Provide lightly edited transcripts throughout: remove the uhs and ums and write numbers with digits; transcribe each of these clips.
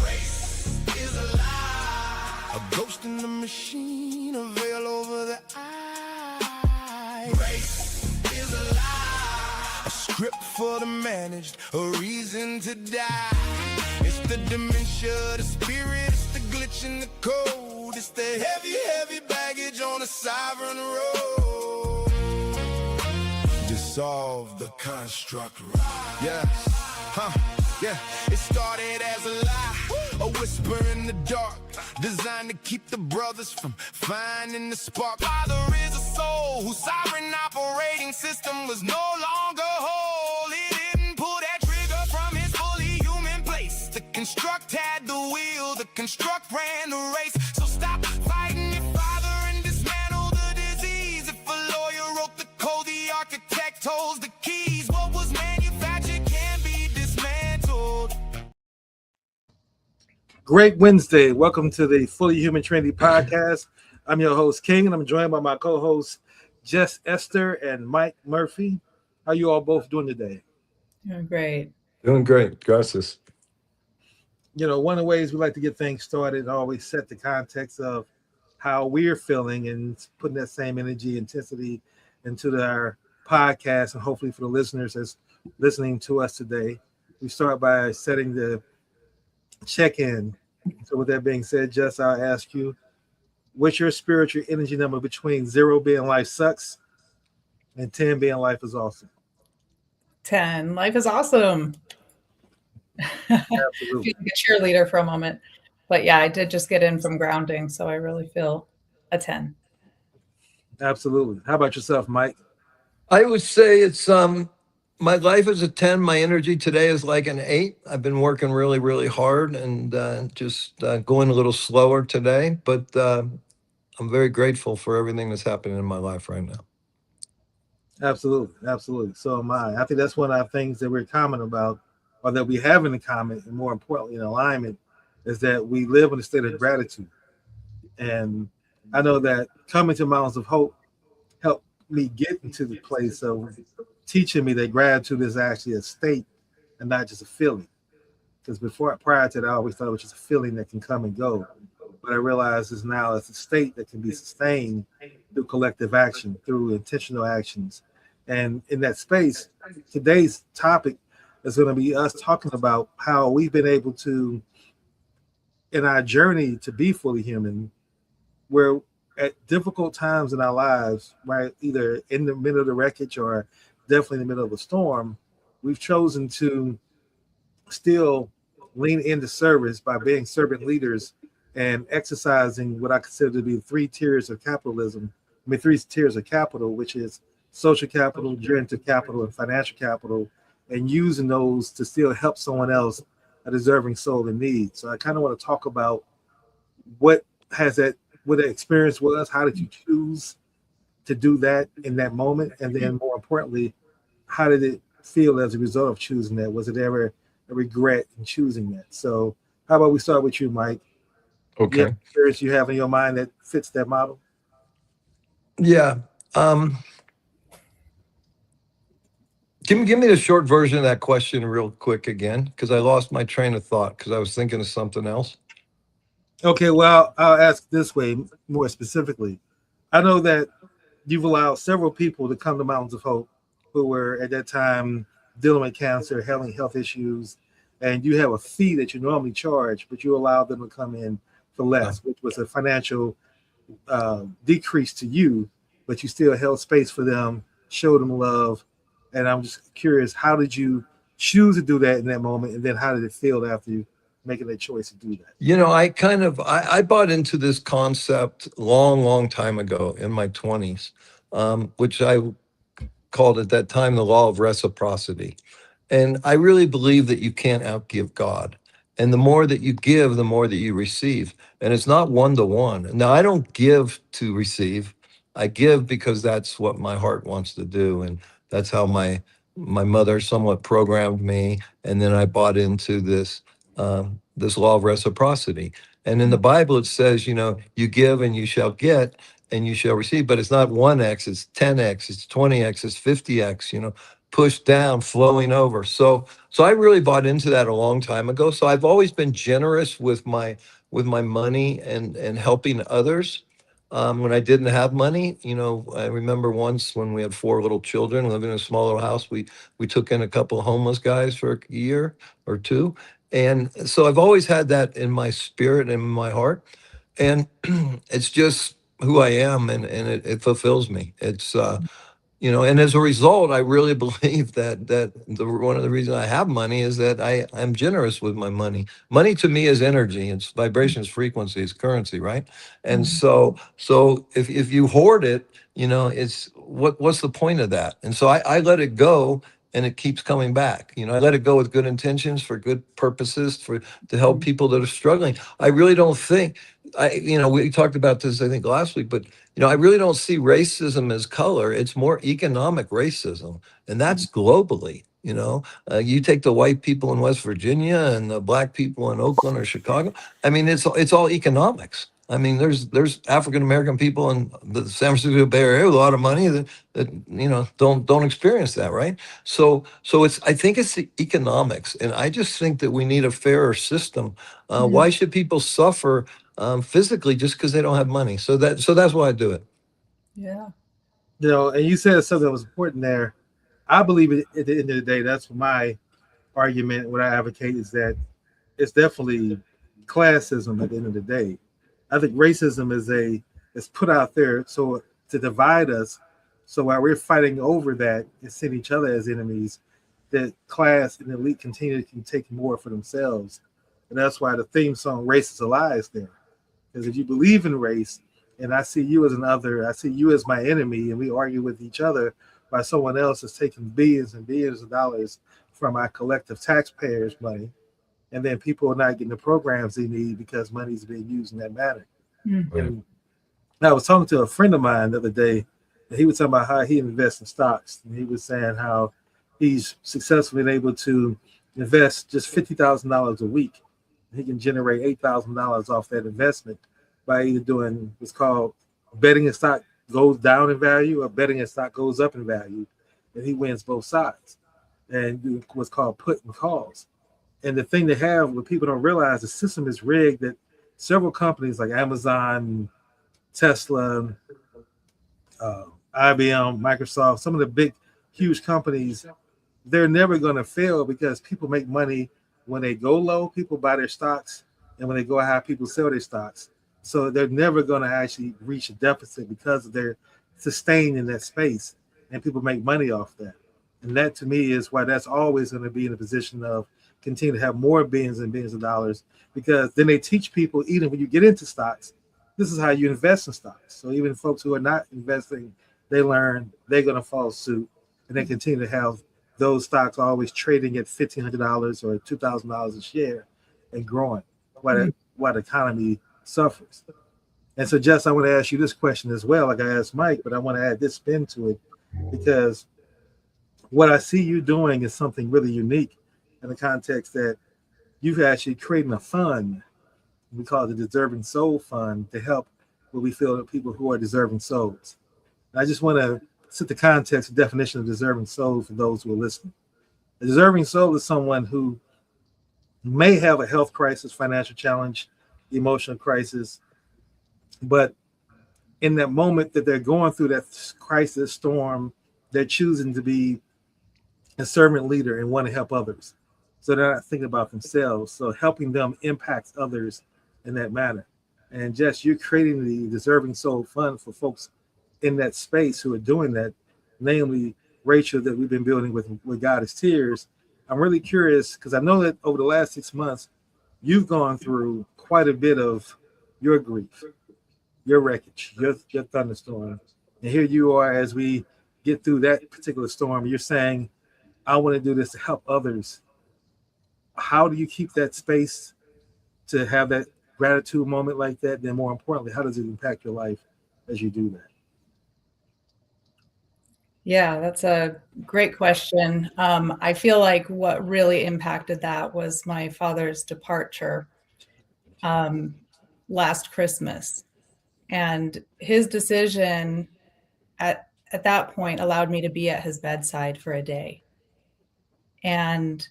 Race is a lie, a ghost in the machine, a veil over the eye. Race is a lie, a script for the managed, a reason to die. It's the dementia, the spirit, it's the glitch in the code. It's the heavy, heavy baggage on a sovereign road. Dissolve the construct. Yeah, yeah. It started as a lie, a whisper in the dark, designed to keep the brothers from finding the spark. Father is a soul whose sovereign operating system was no longer whole. It didn't pull that trigger from his fully human place. The construct had the wheel, the construct ran the race. So stop fighting your father and dismantle the disease. If a lawyer wrote the code, the architect holds the keys. What was manufactured can be dismantled. Great Wednesday. Welcome to the Fully Human Trinity podcast. I'm your host, King, and I'm joined by my co-hosts, Jess Esther and Mike Murphy. How you all both doing today? Doing great. Doing great. Gracias. You know, one of the ways we like to get things started, always set the context of how we're feeling and putting that same energy, intensity into our podcast, and hopefully for the listeners that's listening to us today. We start by setting the check-in. So with that being said, Jess, I'll ask you, what's your spiritual energy number between 0 being life sucks and 10 being life is awesome? 10. Life is awesome. Absolutely. Being a cheerleader for a moment. But yeah, I did just get in from grounding, so I really feel a 10. Absolutely. How about yourself, Mike? I would say it's my life is a 10. My energy today is like an 8. I've been working really, really hard and just going a little slower today, but I'm very grateful for everything that's happening in my life right now. Absolutely. Absolutely. So am I. I think that's one of the things that we're common about, or that we have in common, and more importantly in alignment, is that we live in a state of gratitude. And I know that coming to Mountains of Hope helped me get into the place of teaching me that gratitude is actually a state and not just a feeling. Because prior to that, I always thought it was just a feeling that can come and go. But I realize it's now it's a state that can be sustained through collective action, through intentional actions. And in that space, today's topic is going to be us talking about how we've been able to, in our journey to be fully human, where at difficult times in our lives, right, either in the middle of the wreckage or definitely in the middle of a storm, we've chosen to still lean into service by being servant leaders and exercising what I consider to be 3 tiers of capitalism. 3 tiers of capital, which is social capital, generative capital, and financial capital, and using those to still help someone else, a deserving soul in need. So I kind of want to talk about what the experience was. How did you choose to do that in that moment? And then more importantly, how did it feel as a result of choosing that? Was it ever a regret in choosing that? So how about we start with you, Mike? Okay. You have experience you have in your mind that fits that model? Yeah. Give me the short version of that question real quick again, because I lost my train of thought because I was thinking of something else. Okay, well, I'll ask this way more specifically. I know that you've allowed several people to come to Mountains of Hope who were at that time dealing with cancer, having health issues, and you have a fee that you normally charge, but you allowed them to come in for less, which was a financial decrease to you, but you still held space for them, showed them love. And I'm just curious, how did you choose to do that in that moment? And then how did it feel after you making that choice to do that? You know, I bought into this concept long time ago in my 20s, which I called at that time the law of reciprocity. And I really believe that you can't outgive God. And the more that you give, the more that you receive. And it's not one-to-one. Now, I don't give to receive. I give because that's what my heart wants to do. And that's how my mother somewhat programmed me. And then I bought into this law of reciprocity. And in the Bible, it says, you know, you give and you shall get and you shall receive. But it's not 1x, it's 10x, it's 20x, it's 50x, you know. pushed down, flowing over. So I really bought into that a long time ago. So I've always been generous with my money and helping others. When I didn't have money, I remember once when we had 4 little children living in a small little house, we took in a couple of homeless guys for a year or two. And so I've always had that in my spirit and in my heart. And it's just who I am, and it fulfills me. And as a result, I really believe that one of the reasons I have money is that I'm generous with my money. Money to me is energy, it's vibrations, frequencies, currency, right? And Mhm. so if you hoard it, it's what's the point of that? And so I let it go, and it keeps coming back. I let it go with good intentions for good purposes to help people that are struggling. I really don't think we talked about this I think last week, but I really don't see racism as color. It's more economic racism, and that's globally. You take the white people in West Virginia and the black people in Oakland or Chicago. I mean, it's all economics. I mean, there's African American people in the San Francisco Bay Area with a lot of money that don't experience that, right? So I think it's the economics, and I just think that we need a fairer system. Why should people suffer physically just because they don't have money? So that's why I do it. Yeah. And you said something that was important there. I believe at the end of the day, that's my argument. What I advocate is that it's definitely classism at the end of the day. I think racism is put out there so to divide us. So while we're fighting over that and seeing each other as enemies, that class and elite continue to take more for themselves. And that's why the theme song "Race is a Lie" is there. Because if you believe in race, and I see you as another, I see you as my enemy, and we argue with each other while someone else is taking billions and billions of dollars from our collective taxpayers' money, and then people are not getting the programs they need because money is being used in that manner. Mm. And I was talking to a friend of mine the other day, and he was talking about how he invests in stocks, and he was saying how he's successfully been able to invest just $50,000 a week. He can generate $8,000 off that investment by either doing what's called betting a stock goes down in value or betting a stock goes up in value, and he wins both sides, and do what's called put and calls. And the thing they have, what people don't realize, the system is rigged that several companies like Amazon, Tesla, IBM, Microsoft, some of the big, huge companies, they're never going to fail because people make money when they go low, people buy their stocks, and when they go high, people sell their stocks. So they're never going to actually reach a deficit because they're sustained in that space, and people make money off that. And that to me is why that's always going to be in a position of continue to have more billions and billions of dollars, because then they teach people, even when you get into stocks, this is how you invest in stocks. So even folks who are not investing, they learn they're going to follow suit, and they continue to have those stocks always trading at $1,500 or $2,000 a share and growing while the economy suffers. And so, Jess, I want to ask you this question as well, like I asked Mike, but I want to add this spin to it, because what I see you doing is something really unique in the context that you've actually created a fund. We call it the Deserving Soul Fund, to help what we feel that people who are deserving souls. And I just want to set the context, the definition of deserving soul for those who are listening. A deserving soul is someone who may have a health crisis, financial challenge, emotional crisis, but in that moment that they're going through that crisis storm, they're choosing to be a servant leader and want to help others. So they're not thinking about themselves. So helping them impacts others in that manner. And Jess, you're creating the Deserving Soul Fund for folks in that space who are doing that, namely Rachel, that we've been building with God is Tears. I'm really curious because I know that over the last 6 months, you've gone through quite a bit of your grief, your wreckage, your thunderstorm. And here you are as we get through that particular storm. You're saying, I want to do this to help others. How do you keep that space to have that gratitude moment like that? Then more importantly, how does it impact your life as you do that? Yeah, that's a great question. I feel like what really impacted that was my father's departure last Christmas, and his decision at at that point allowed me to be at his bedside for a day. And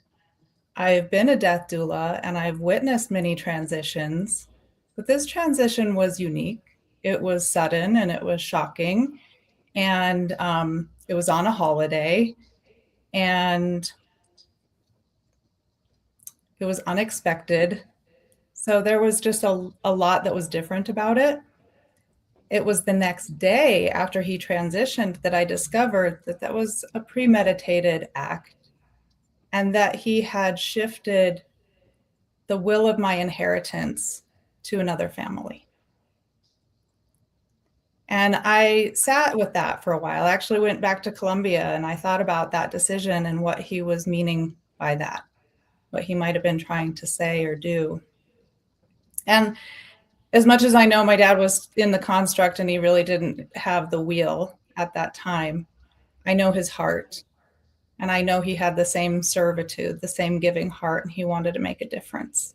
I've been a death doula and I've witnessed many transitions, but this transition was unique. It was sudden and it was shocking. And it was on a holiday and it was unexpected. So there was just a lot that was different about it. It was the next day after he transitioned that I discovered that that was a premeditated act and that he had shifted the will of my inheritance to another family. And I sat with that for a while. I actually went back to Colombia and I thought about that decision and what he was meaning by that, what he might have been trying to say or do. And as much as I know my dad was in the construct and he really didn't have the wheel at that time, I know his heart. And I know he had the same servitude, the same giving heart, and he wanted to make a difference.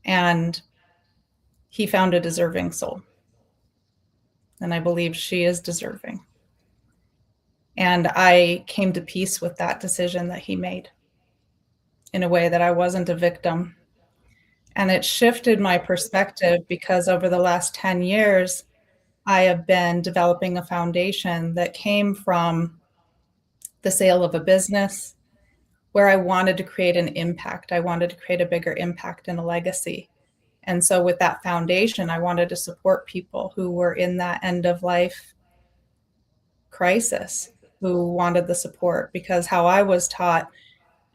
And he found a deserving soul. And I believe she is deserving. And I came to peace with that decision that he made in a way that I wasn't a victim. And it shifted my perspective because over the last 10 years, I have been developing a foundation that came from the sale of a business where I wanted to create an impact. I wanted to create a bigger impact and a legacy. And so with that foundation, I wanted to support people who were in that end of life crisis, who wanted the support, because how I was taught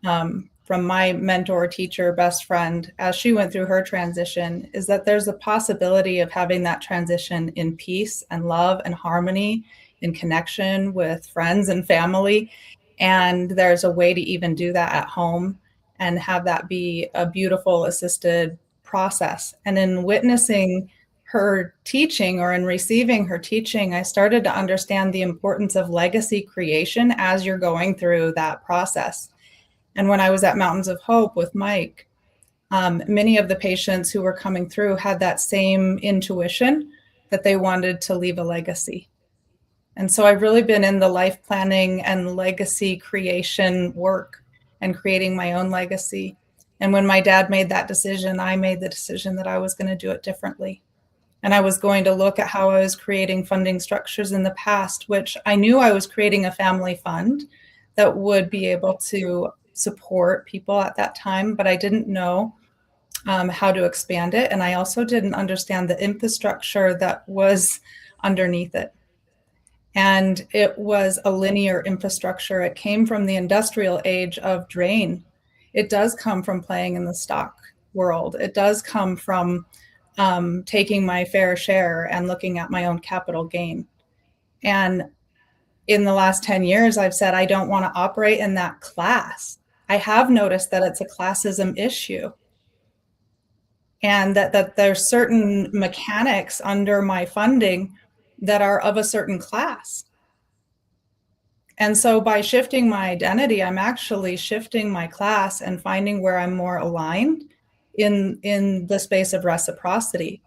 from my mentor, teacher, best friend, as she went through her transition, is that there's a possibility of having that transition in peace and love and harmony, in connection with friends and family. And there's a way to even do that at home and have that be a beautiful assisted process. And in witnessing her teaching or in receiving her teaching, I started to understand the importance of legacy creation as you're going through that process. And when I was at Mountains of Hope with Mike, many of the patients who were coming through had that same intuition that they wanted to leave a legacy. And so I've really been in the life planning and legacy creation work and creating my own legacy. And when my dad made that decision, I made the decision that I was going to do it differently. And I was going to look at how I was creating funding structures in the past, which I knew I was creating a family fund that would be able to support people at that time, but I didn't know how to expand it. And I also didn't understand the infrastructure that was underneath it. And it was a linear infrastructure. It came from the industrial age of drain. It does come from playing in the stock world. It does come from taking my fair share and looking at my own capital gain. And in the last 10 years, I've said I don't want to operate in that class. I have noticed that it's a classism issue and that there's certain mechanics under my funding that are of a certain class. And so by shifting my identity, I'm actually shifting my class and finding where I'm more aligned in the space of reciprocity,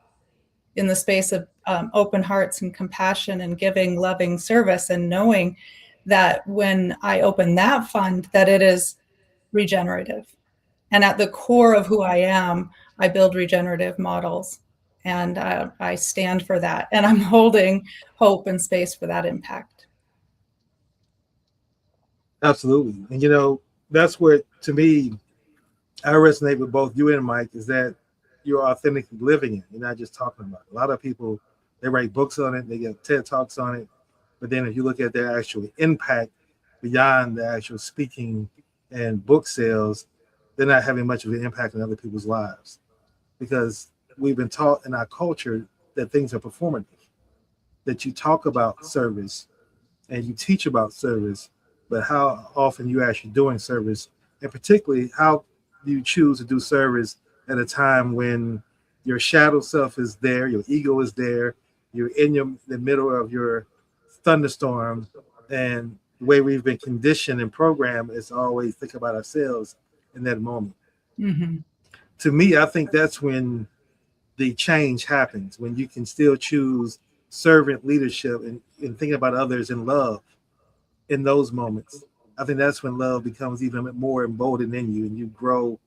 in the space of open hearts and compassion and giving, loving service, and knowing that when I open that fund, that it is regenerative. And at the core of who I am, I build regenerative models. And I stand for that. And I'm holding hope and space for that impact. Absolutely. And, you know, that's where, to me, I resonate with both you and Mike, is that you're authentically living it. You're not just talking about it. A lot of people, they write books on it, they get TED Talks on it. But then if you look at their actual impact beyond the actual speaking and book sales, they're not having much of an impact on other people's lives, because we've been taught in our culture that things are performative, that you talk about service and you teach about service, but how often you actually doing service, and particularly how do you choose to do service at a time when your shadow self is there, your ego is there, you're in the middle of your thunderstorm, and the way we've been conditioned and programmed is to always think about ourselves in that moment. Mm-hmm. To me, I think that's when the change happens, when you can still choose servant leadership and thinking about others in love in those moments, I think that's when love becomes even more emboldened in you, and you grow,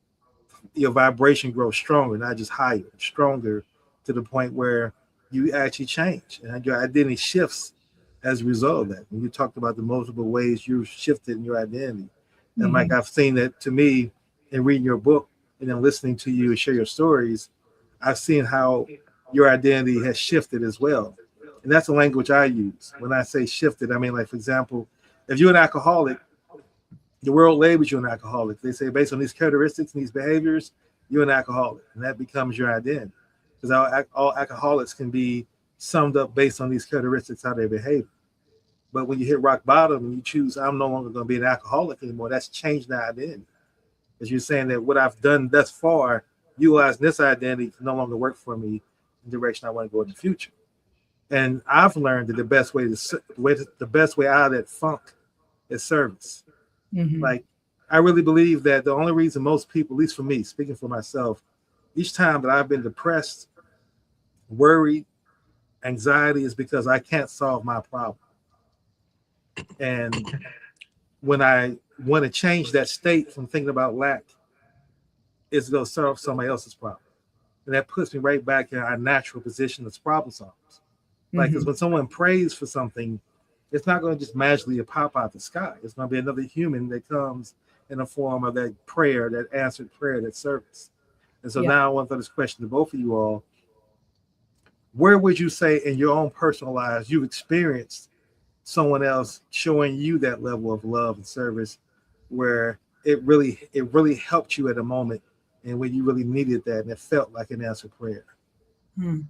your vibration grows stronger, not just higher, stronger, to the point where you actually change and your identity shifts as a result of that. And you talked about the multiple ways you shifted in your identity. And Mike, Mhm. I've seen that to me in reading your book and then listening to you share your stories. I've seen how your identity has shifted as well. And that's the language I use. When I say shifted, I mean, like, for example, if you're an alcoholic, the world labels you an alcoholic. They say based on these characteristics and these behaviors, you're an alcoholic, and that becomes your identity. Because all alcoholics can be summed up based on these characteristics, how they behave. But when you hit rock bottom and you choose, I'm no longer going to be an alcoholic anymore, that's changed the identity. Because you're saying that what I've done thus far, utilizing this identity, can no longer work for me in the direction I want to go in the future. And I've learned that the best way out of that funk is service. Mhm. Like, I really believe that the only reason most people, at least for me, speaking for myself, each time that I've been depressed, worried, anxiety, is because I can't solve my problem. And when I want to change that state from thinking about lack, is to go solve somebody else's problem. And that puts me right back in our natural position as problem solvers. Like, because Mhm. when someone prays for something, it's not going to just magically pop out the sky. It's going to be another human that comes in the form of that prayer, that answered prayer, that service. And so Yeah. now I want to throw this question to both of you all. Where would you say in your own personal lives you've experienced someone else showing you that level of love and service where it really helped you at a moment and when you really needed that and it felt like an answered prayer? Hmm.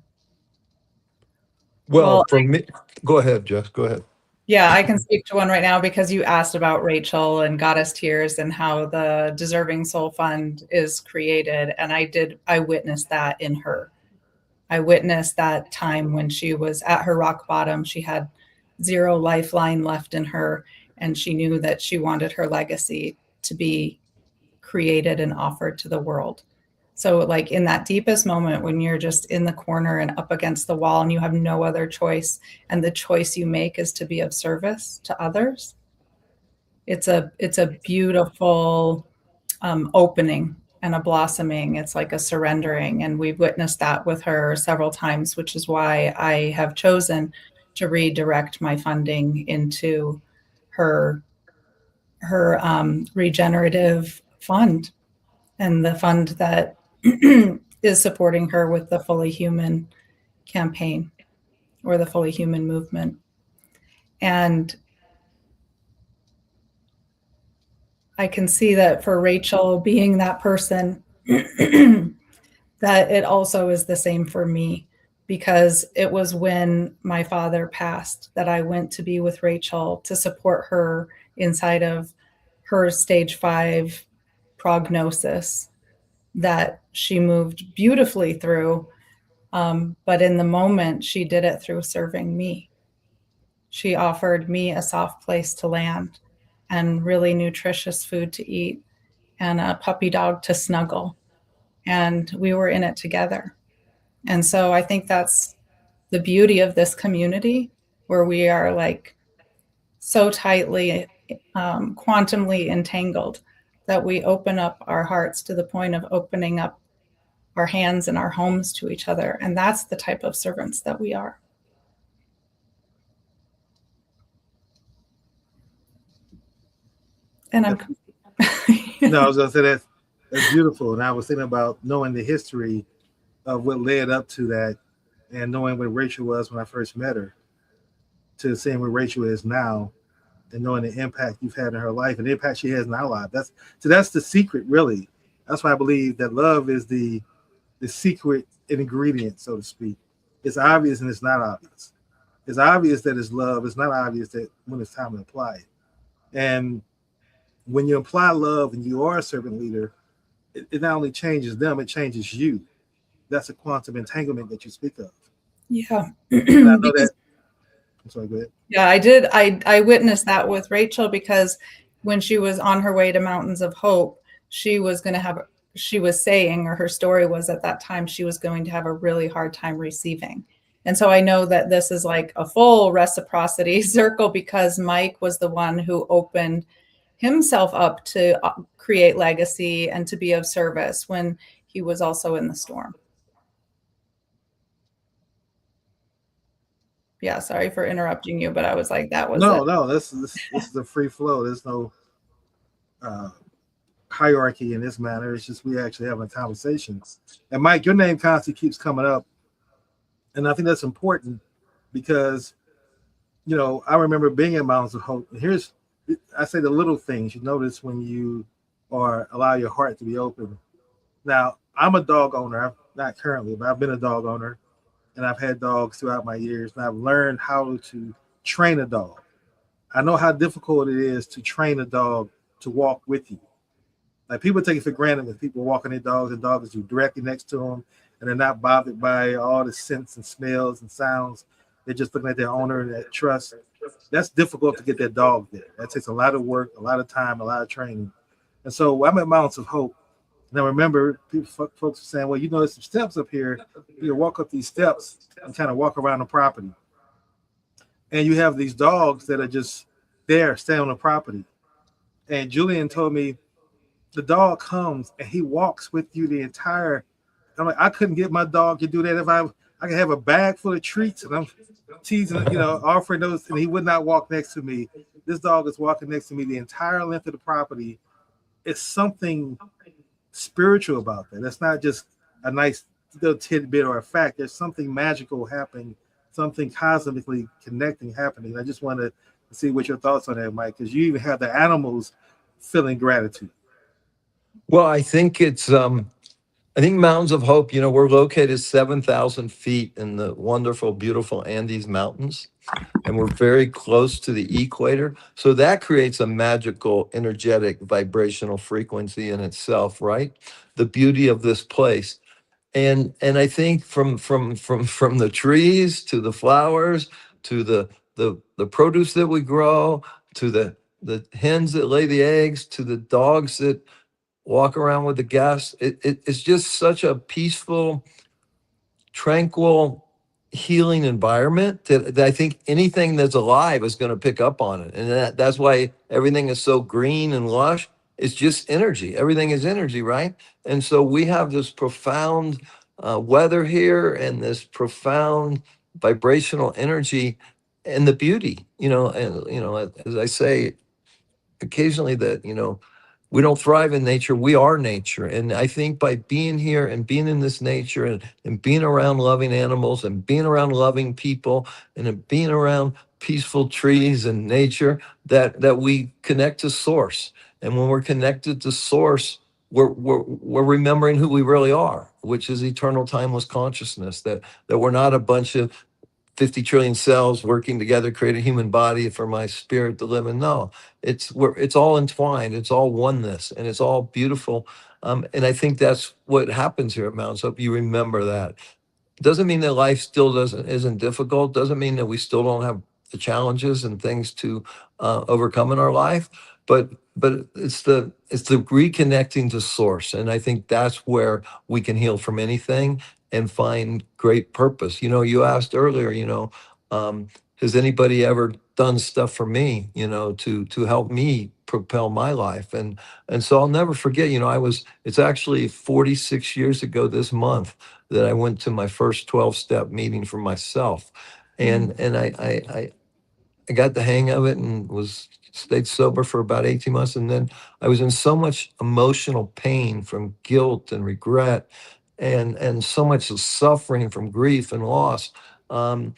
Well, Well, for me, go ahead, Jess. Go ahead. yeah, I can speak to one right now because you asked about Rachel and Goddess Tears and how the Deserving Soul Fund is created. And I witnessed that in her. I witnessed that time when she was at her rock bottom. She had zero lifeline left in her, and she knew that she wanted her legacy to be created and offered to the world. So, like in that deepest moment when you're just in the corner and up against the wall and you have no other choice, and the choice you make is to be of service to others, it's a beautiful opening and a blossoming. It's like a surrendering, and we've witnessed that with her several times, which is why I have chosen to redirect my funding into her regenerative fund, and the fund that is supporting her with the Fully Human campaign or the Fully Human movement. And I can see that for Rachel being that person, that it also is the same for me, because it was when my father passed that I went to be with Rachel to support her inside of her stage 5 prognosis that she moved beautifully through. But in the moment, she did it through serving me. She offered me a soft place to land and really nutritious food to eat and a puppy dog to snuggle. And we were in it together. And so I think that's the beauty of this community, where we are like so tightly, quantumly entangled, that we open up our hearts to the point of opening up our hands and our homes to each other. And that's the type of servants that we are. And I'm No, I was going to say that's beautiful. And I was thinking about knowing the history of what led up to that and knowing what Rachel was when I first met her to seeing where Rachel is now and knowing the impact you've had in her life and the impact she has in our life. That's the secret, really. That's why I believe that love is the secret ingredient, so to speak. It's obvious and it's not obvious. It's obvious that it's love. It's not obvious that when it's time to apply it. And when you apply love and you are a servant leader, it not only changes them, it changes you. That's a quantum entanglement that you speak of. yeah. And I know that. Because I'm sorry, go ahead. yeah, I did. I witnessed that with Rachel, because when she was on her way to Mountains of Hope, she was going to have, she was saying, or her story was at that time, she was going to have a really hard time receiving. And so I know that this is like a full reciprocity circle because Mike was the one who opened himself up to create legacy and to be of service when he was also in the storm. Yeah, sorry for interrupting you, but I was like, that was it. No, this is a free flow. There's no hierarchy in this matter. It's just we actually having conversations. And Mike, your name constantly keeps coming up, and I think that's important because, you know, I remember being in Mountains of Hope. Here's, I say the little things you notice when you or allow your heart to be open. Now, I'm a dog owner. Not currently, but I've been a dog owner, and I've had dogs throughout my years, and I've learned how to train a dog. I know how difficult it is to train a dog to walk with you. Like people take it for granted when people walking their dogs and dogs are directly next to them and they're not bothered by all the scents and smells and sounds. They're just looking at their owner and that trust. That's difficult to get that dog there. That takes a lot of work, a lot of time, a lot of training. And so I'm at Mountains of Hope. And I remember folks were saying, well, you know, there's some steps up here. You can walk up these steps and kind of walk around the property. And you have these dogs that are just there, stay on the property. And Julian told me, the dog comes and he walks with you the entire. I'm like, I couldn't get my dog to do that if I could have a bag full of treats and I'm teasing, you know, offering those, and he would not walk next to me. This dog is walking next to me the entire length of the property. It's something spiritual about that. That's not just a nice little tidbit or a fact. There's something magical happening, something cosmically connecting happening. I just want to see what your thoughts on that, Mike, because you even have the animals feeling gratitude. Well, I think it's I think Mountains of Hope, you know, we're located 7,000 feet in the wonderful, beautiful Andes Mountains, and we're very close to the equator. So that creates a magical, energetic, vibrational frequency in itself, right? The beauty of this place. And I think from the trees to the flowers to the produce that we grow to the hens that lay the eggs to the dogs that walk around with the guests. It's just such a peaceful, tranquil, healing environment that I think anything that's alive is going to pick up on it. And that's why everything is so green and lush. It's just energy. Everything is energy, right? And so we have this profound weather here and this profound vibrational energy and the beauty, you know, and, you know, as I say occasionally that, you know, we don't thrive in nature. We are nature. And I think by being here and being in this nature and being around loving animals and being around loving people and being around peaceful trees and nature, that we connect to source. And when we're connected to source, we're remembering who we really are, which is eternal timeless consciousness, that we're not a bunch of 50 trillion cells working together create a human body for my spirit to live in. No, it's all entwined. It's all oneness, and it's all beautiful. And I think that's what happens here at Mountains Hope. You remember that. Doesn't mean that life still isn't difficult. Doesn't mean that we still don't have the challenges and things to overcome in our life. But it's the reconnecting to source, and I think that's where we can heal from anything and find great purpose. You know, you asked earlier, you know, has anybody ever done stuff for me, you know, to help me propel my life? And so I'll never forget, you know, it's actually 46 years ago this month that I went to my first 12-step meeting for myself. And I got the hang of it and stayed sober for about 18 months. And then I was in so much emotional pain from guilt and regret and so much suffering from grief and loss from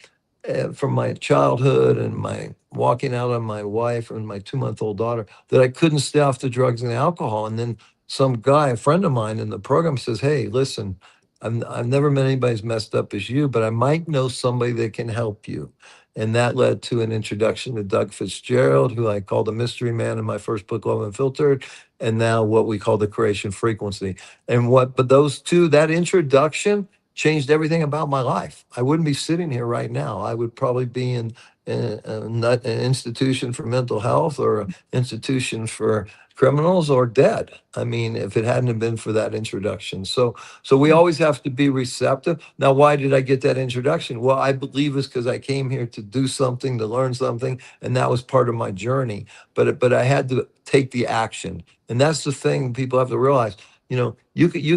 my childhood and my walking out on my wife and my 2-month-old daughter that I couldn't stay off the drugs and the alcohol. And then some guy, a friend of mine in the program says, hey, listen, I've never met anybody as messed up as you, but I might know somebody that can help you. And that led to an introduction to Doug Fitzgerald, who I called the mystery man in my first book, Love Unfiltered, and now what we call the creation frequency. But those two, that introduction changed everything about my life. I wouldn't be sitting here right now. I would probably be in not an institution for mental health or an institution for criminals or dead. I mean, if it hadn't have been for that introduction. So we always have to be receptive. Now, why did I get that introduction? Well, I believe it's because I came here to do something, to learn something, and that was part of my journey. But I had to take the action, and that's the thing people have to realize. You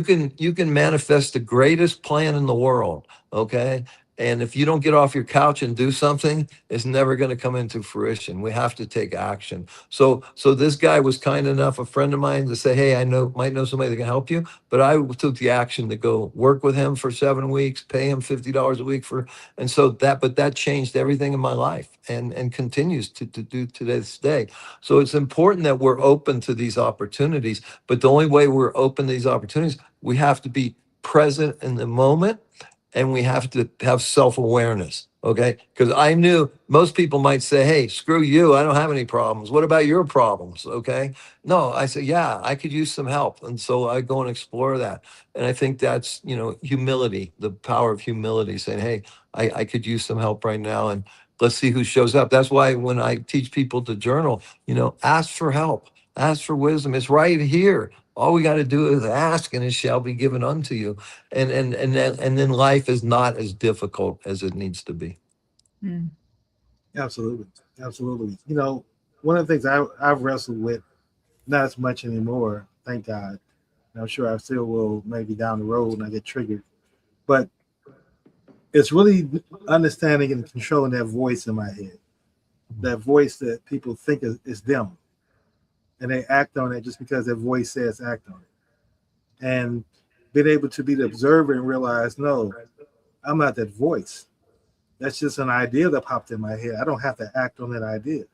can manifest the greatest plan in the world, okay? And if you don't get off your couch and do something, it's never going to come into fruition. We have to take action. So this guy was kind enough, a friend of mine, to say, "Hey, might know somebody that can help you." But I took the action to go work with him for 7 weeks, pay him $50 a week but that changed everything in my life and continues to do to this day. So it's important that we're open to these opportunities. But the only way we're open to these opportunities, we have to be present in the moment, and we have to have self-awareness. Okay. Because I knew most people might say, "Hey, screw you. I don't have any problems. What about your problems?" Okay. No, I said, "Yeah, I could use some help." And so I go and explore that. And I think that's, humility, the power of humility, saying, "Hey, I could use some help right now. And let's see who shows up." That's why when I teach people to journal, ask for help, ask for wisdom. It's right here. All we got to do is ask, and it shall be given unto you. And then life is not as difficult as it needs to be. Mm. Absolutely, absolutely. One of the things I've wrestled with, not as much anymore, thank God. And I'm sure I still will maybe down the road when I get triggered, but it's really understanding and controlling that voice in my head, that voice that people think is them, and they act on it just because their voice says act on it, and being able to be the observer and realize, no, I'm not that voice. That's just an idea that popped in my head. I don't have to act on that idea.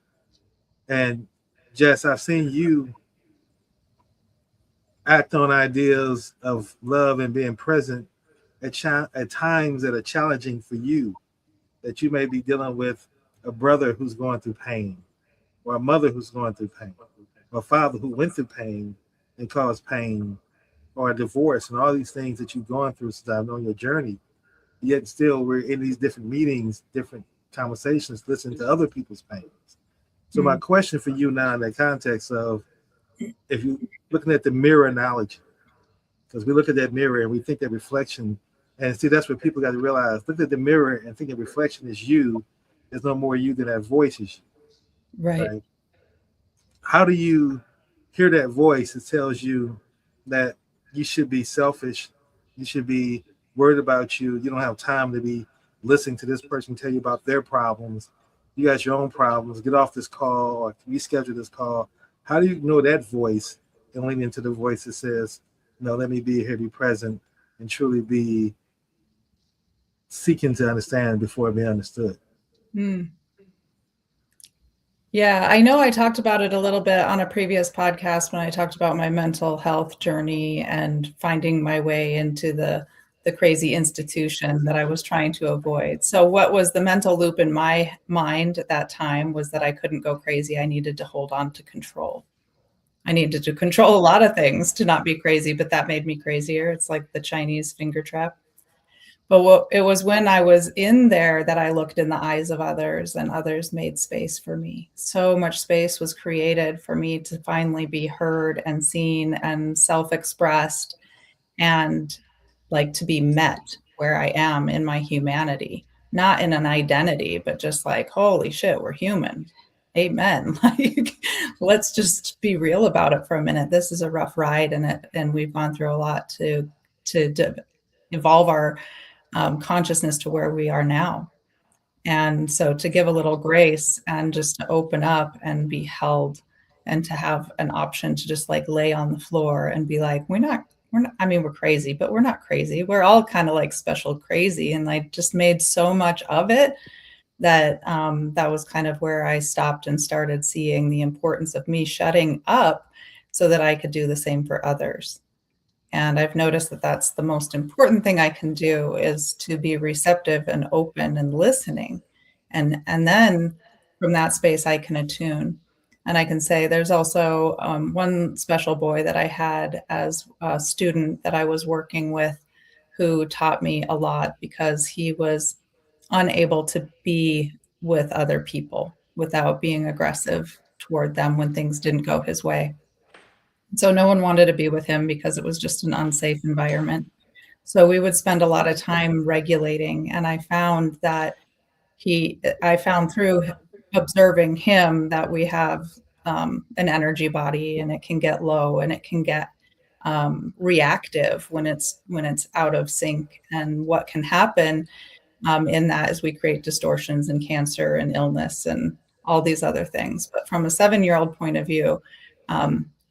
And Jess, I've seen you act on ideas of love and being present at times that are challenging for you, that you may be dealing with a brother who's going through pain, or a mother who's going through pain, or a father who went through pain and caused pain, or a divorce, and all these things that you've gone through since I've known your journey. Yet still, we're in these different meetings, different conversations, listening to other people's pains. So my question for you now in the context of, if you're looking at the mirror analogy, because we look at that mirror and we think that reflection, and see, that's what people got to realize. Look at the mirror and think that reflection is you. There's no more you than that voice is you. Right. How do you hear that voice that tells you that you should be selfish, you should be worried about you don't have time to be listening to this person tell you about their problems, you got your own problems, get off this call or reschedule this call? How do you know that voice and lean into the voice that says, no, let me be here, be present, and truly be seeking to understand before being understood? Yeah, I know I talked about it a little bit on a previous podcast when I talked about my mental health journey and finding my way into the crazy institution that I was trying to avoid. So what was the mental loop in my mind at that time was that I couldn't go crazy. I needed to hold on to control. I needed to control a lot of things to not be crazy, but that made me crazier. It's like the Chinese finger trap. But it was when I was in there that I looked in the eyes of others, and others made space for me. So much space was created for me to finally be heard and seen and self-expressed, and like to be met where I am in my humanity, not in an identity, but just like, holy shit, we're human. Amen. Like, let's just be real about it for a minute. This is a rough ride, and we've gone through a lot to evolve our consciousness to where we are now. And so to give a little grace and just to open up and be held, and to have an option to just like lay on the floor and be like, we're not, I mean, we're crazy, but we're not crazy. We're all kind of like special crazy. And I just made so much of it that that was kind of where I stopped and started seeing the importance of me shutting up so that I could do the same for others. And I've noticed that that's the most important thing I can do, is to be receptive and open and listening. And then from that space, I can attune. And I can say there's also one special boy that I had as a student that I was working with, who taught me a lot because he was unable to be with other people without being aggressive toward them when things didn't go his way. So no one wanted to be with him because it was just an unsafe environment. So we would spend a lot of time regulating, and I found through observing him that we have an energy body, and it can get low and it can get reactive when it's out of sync. And what can happen in that is we create distortions and cancer and illness and all these other things. But from a 7-year-old point of view,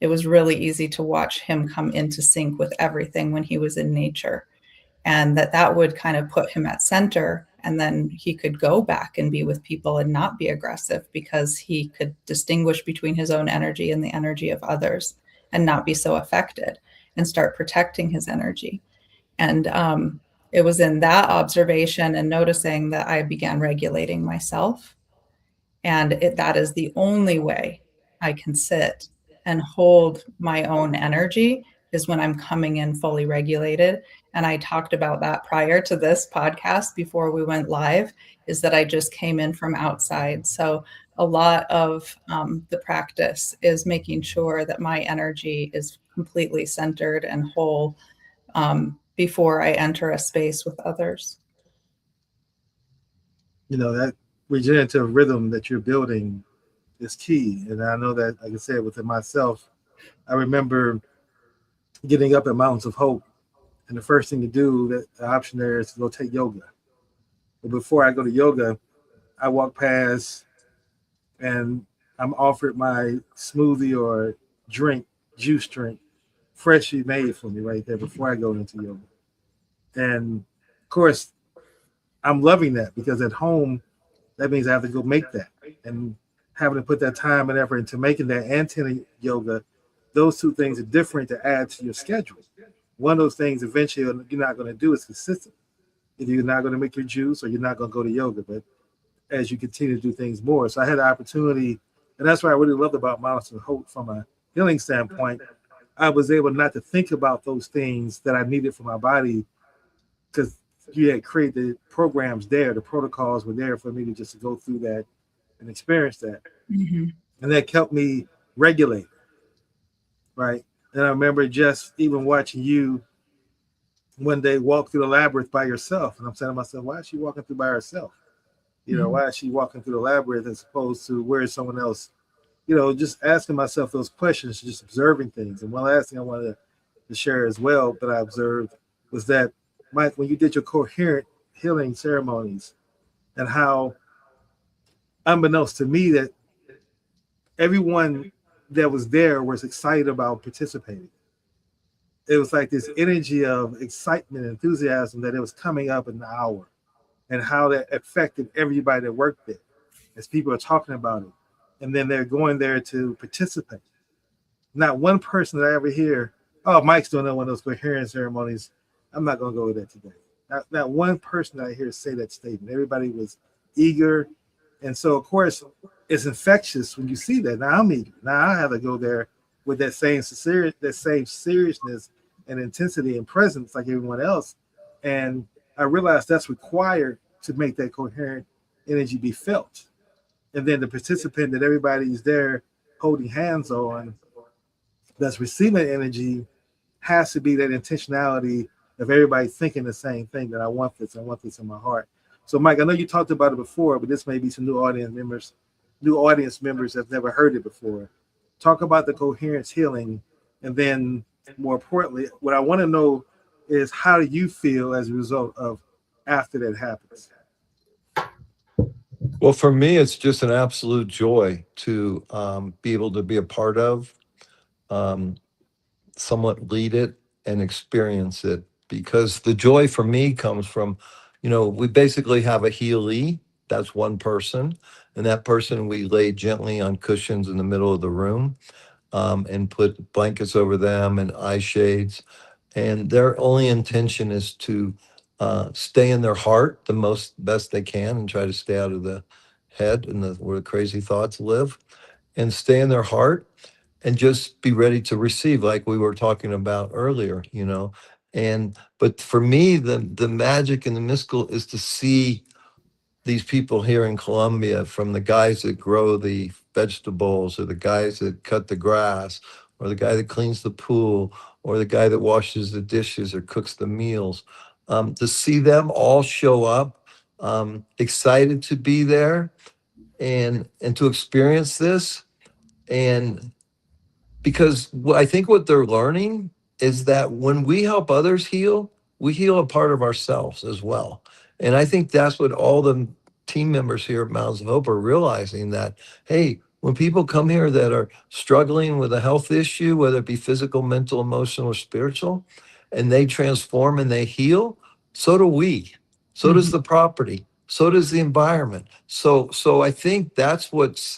it was really easy to watch him come into sync with everything when he was in nature, and that would kind of put him at center. And then he could go back and be with people and not be aggressive because he could distinguish between his own energy and the energy of others and not be so affected and start protecting his energy. And it was in that observation and noticing that I began regulating myself. And that is the only way I can sit and hold my own energy, is when I'm coming in fully regulated. And I talked about that prior to this podcast before we went live, is that I just came in from outside. So a lot of the practice is making sure that my energy is completely centered and whole before I enter a space with others. That regenerative rhythm that you're building is key. And I know that, like I said, within myself, I remember getting up at Mountains of Hope, and the first thing to do, the option there is to go take yoga. But before I go to yoga, I walk past and I'm offered my smoothie or juice drink, freshly made for me right there before I go into yoga. And of course, I'm loving that, because at home, that means I have to go make that. And having to put that time and effort into making that and attending yoga, those two things are different to add to your schedule. One of those things eventually you're not going to do is consistent. If you're not going to make your juice, or you're not going to go to yoga, but as you continue to do things more. So I had the opportunity, and that's what I really loved about Mountains of Hope from a healing standpoint. I was able not to think about those things that I needed for my body, because you had created programs there. The protocols were there for me to just go through that and experience that. Mm-hmm. And that kept me regulate, right? And I remember just even watching you one day walk through the labyrinth by yourself. And I'm saying to myself, why is she walking through by herself? Why is she walking through the labyrinth as opposed to where is someone else? Just asking myself those questions, just observing things. And one last thing I wanted to share as well that I observed was that, Mike, when you did your coherent healing ceremonies, and how, unbeknownst to me, that everyone that was there was excited about participating. It was like this energy of excitement, enthusiasm that it was coming up in the hour, and how that affected everybody that worked there as people are talking about it. And then they're going there to participate. Not one person that I ever hear, oh, Mike's doing one of those coherent ceremonies, I'm not going to go with that today. Not one person that I hear say that statement. Everybody was eager. And so, of course, it's infectious when you see that. Now I'm eager. Now I have to go there with that same seriousness and intensity and presence like everyone else. And I realized that's required to make that coherent energy be felt. And then the participant that everybody's there holding hands on, that's receiving energy, has to be that intentionality of everybody thinking the same thing, that I want this in my heart. So, Mike, I know you talked about it before, but this may be some new audience members that have never heard it before. Talk about the coherence healing, and then more importantly, what I want to know is, how do you feel as a result of after that happens? Well, for me, it's just an absolute joy to be able to be a part of, somewhat lead it and experience it. Because the joy for me comes from, we basically have a healee. That's one person. And that person we lay gently on cushions in the middle of the room, and put blankets over them and eye shades. And their only intention is to stay in their heart the best they can, and try to stay out of the head and where the crazy thoughts live, and stay in their heart and just be ready to receive, like we were talking about earlier. But for me, the magic and the mystical is to see these people here in Colombia, from the guys that grow the vegetables, or the guys that cut the grass, or the guy that cleans the pool, or the guy that washes the dishes or cooks the meals, to see them all show up, excited to be there, and to experience this. And because I think what they're learning is that when we help others heal, we heal a part of ourselves as well. And I think that's what all the team members here at Mountains of Hope are realizing, that, hey, when people come here that are struggling with a health issue, whether it be physical, mental, emotional, or spiritual, and they transform and they heal, so do we. So does the property. So does the environment. So I think that's what's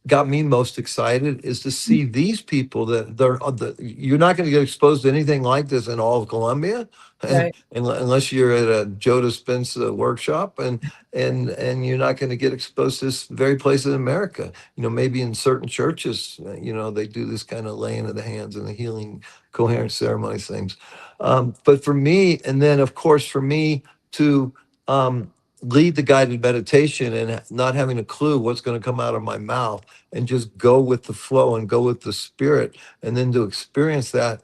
got me most excited, is to see these people that you're not going to get exposed to anything like this in all of Colombia, Right. unless you're at a Joe Dispenza workshop, and you're not going to get exposed to this very place in America. Maybe in certain churches, they do this kind of laying of the hands and the healing coherent ceremony things. But for me, and then of course for me to lead the guided meditation and not having a clue what's going to come out of my mouth, and just go with the flow and go with the spirit, and then to experience that,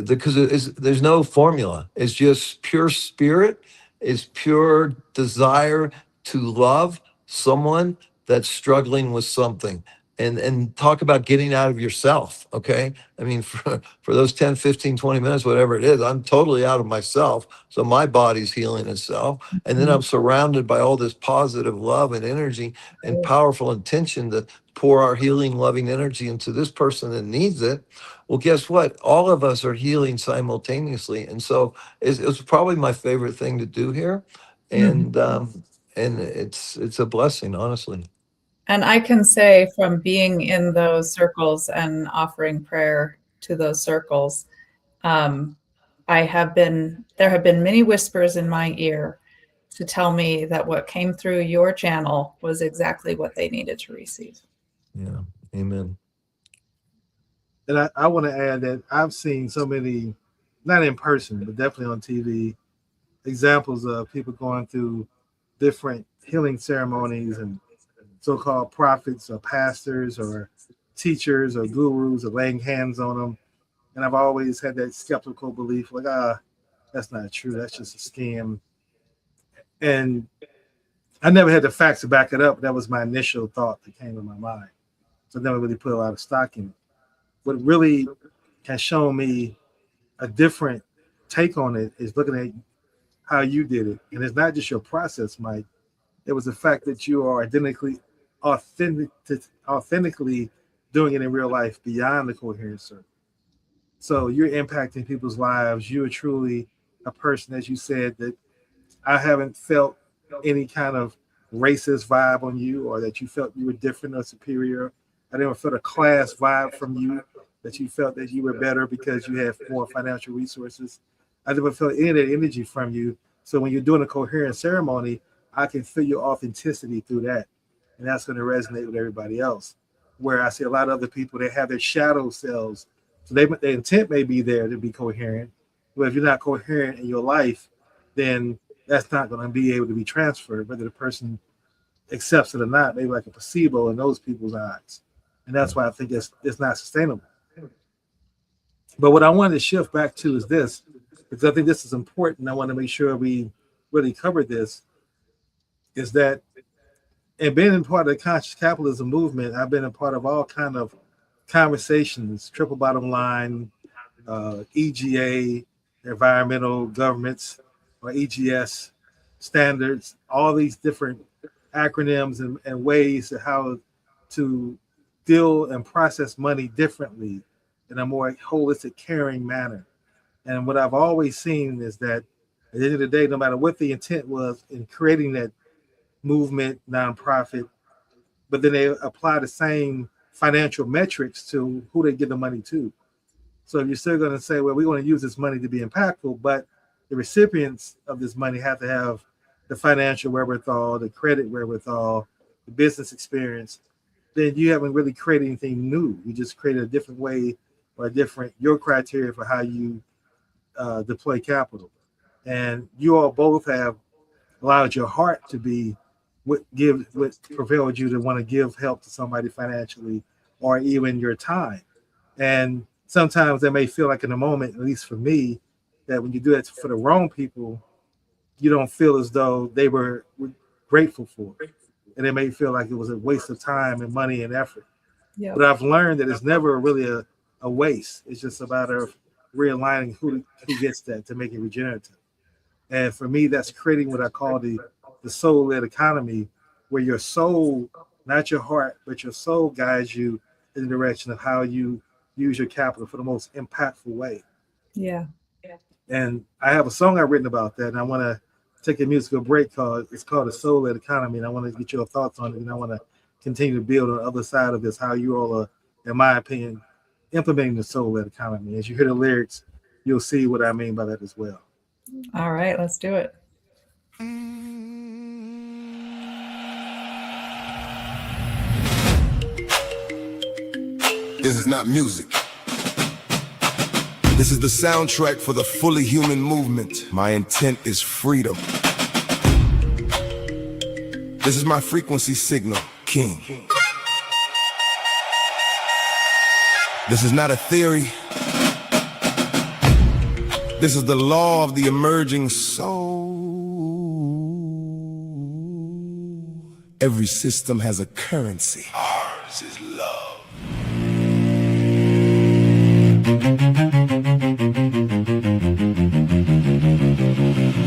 because there's no formula. It's just pure spirit. It's pure desire to love someone that's struggling with something, and talk about getting out of yourself. Okay. I mean, for those 10, 15, 20 minutes, whatever it is, I'm totally out of myself. So my body's healing itself. And then I'm surrounded by all this positive love and energy and powerful intention to pour our healing, loving energy into this person that needs it. Well, guess what? All of us are healing simultaneously. And so it's probably my favorite thing to do here. And it's a blessing, honestly. And I can say, from being in those circles and offering prayer to those circles, there have been many whispers in my ear to tell me that what came through your channel was exactly what they needed to receive. Yeah. Amen. And I want to add that I've seen so many, not in person, but definitely on TV, examples of people going through different healing ceremonies, and so-called prophets or pastors or teachers or gurus are laying hands on them. And I've always had that skeptical belief, like, that's not true. That's just a scam. And I never had the facts to back it up. That was my initial thought that came to my mind. So I never really put a lot of stock in it. What really has shown me a different take on it is looking at how you did it. And it's not just your process, Mike. It was the fact that you are authentically doing it in real life beyond the coherent circle. So you're impacting people's lives. You are truly a person, as you said, that I haven't felt any kind of racist vibe on you, or that you felt you were different or superior. I never felt a class vibe from you, that you felt that you were better because you have more financial resources. I never felt any of that energy from you. So when you're doing a coherent ceremony, I can feel your authenticity through that. And that's going to resonate with everybody else. Where I see a lot of other people, they have their shadow selves. So their intent may be there to be coherent. But if you're not coherent in your life, then that's not going to be able to be transferred, whether the person accepts it or not, maybe like a placebo in those people's eyes. And that's why I think it's not sustainable. But what I wanted to shift back to is this, because I think this is important. I want to make sure we really cover this, is that, and being a part of the conscious capitalism movement, I've been a part of all kind of conversations, triple bottom line, EGA, environmental governments, or EGS standards, all these different acronyms and ways of how to deal and process money differently in a more holistic, caring manner. And what I've always seen is that at the end of the day, no matter what the intent was in creating that movement, nonprofit, but then they apply the same financial metrics to who they give the money to. So if you're still going to say, well, we want to use this money to be impactful, but the recipients of this money have to have the financial wherewithal, the credit wherewithal, the business experience, then you haven't really created anything new. You just created a different way, or your criteria for how you deploy capital. And you all both have allowed your heart to be what propelled you to want to give help to somebody financially, or even your time. And sometimes that may feel like in the moment, at least for me, that when you do that for the wrong people, you don't feel as though they were grateful for it. And it may feel like it was a waste of time and money and effort. Yep. But I've learned that it's never really a waste. It's just about realigning who gets that to make it regenerative. And for me, that's creating what I call the soul-led economy, where your soul, not your heart, but your soul guides you in the direction of how you use your capital for the most impactful way. Yeah. And I have a song I've written about that, and I want to take a musical break. It's called The Soul-Led Economy, and I want to get your thoughts on it, and I want to continue to build on the other side of this, how you all are, in my opinion, implementing the soul-led economy. As you hear the lyrics, you'll see what I mean by that as well. All right, let's do it. This is not music. This is the soundtrack for the fully human movement. My intent is freedom. This is my frequency signal, King. This is not a theory. This is the law of the emerging soul. Every system has a currency. Ours is love.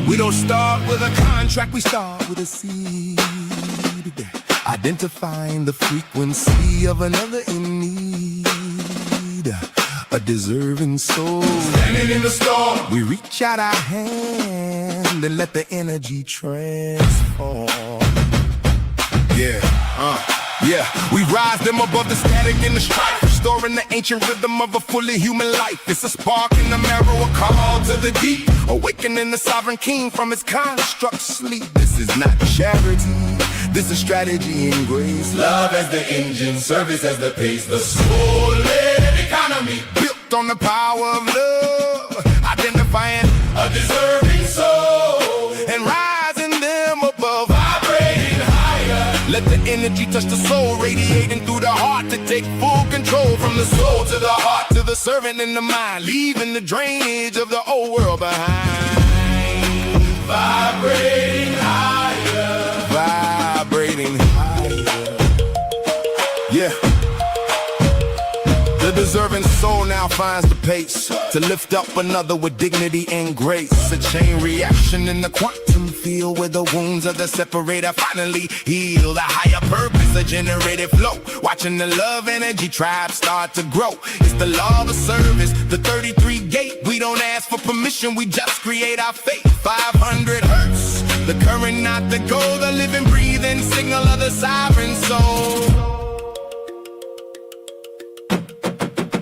We don't start with a contract, we start with a seed. Identifying the frequency of another in need, a deserving soul. Standing in the storm, we reach out our hand and let the energy transform. Yeah, we rise them above the static and the strife, restoring the ancient rhythm of a fully human life. It's a spark in the marrow, a call to the deep, awakening the sovereign king from his construct sleep. This is not charity, this is strategy and grace. Love as the engine, service as the pace. The soul-led economy, built on the power of love, identifying a deserving soul and rising them above, vibrating higher. Let the energy touch the soul, radiating through the heart to take full control. From the soul to the heart, to the servant in the mind, leaving the drainage of the old world behind. Vibrating higher, vibrating higher. Yeah. The deserving soul now finds the pace to lift up another with dignity and grace. A chain reaction in the quantum field, where the wounds of the separator finally heal. The higher purpose, a generated flow, watching the love energy tribe start to grow. It's the law of service, the 33 gate. We don't ask for permission, we just create our fate. 500 hertz, the current, not the goal, the living, breathing signal of the sovereign soul.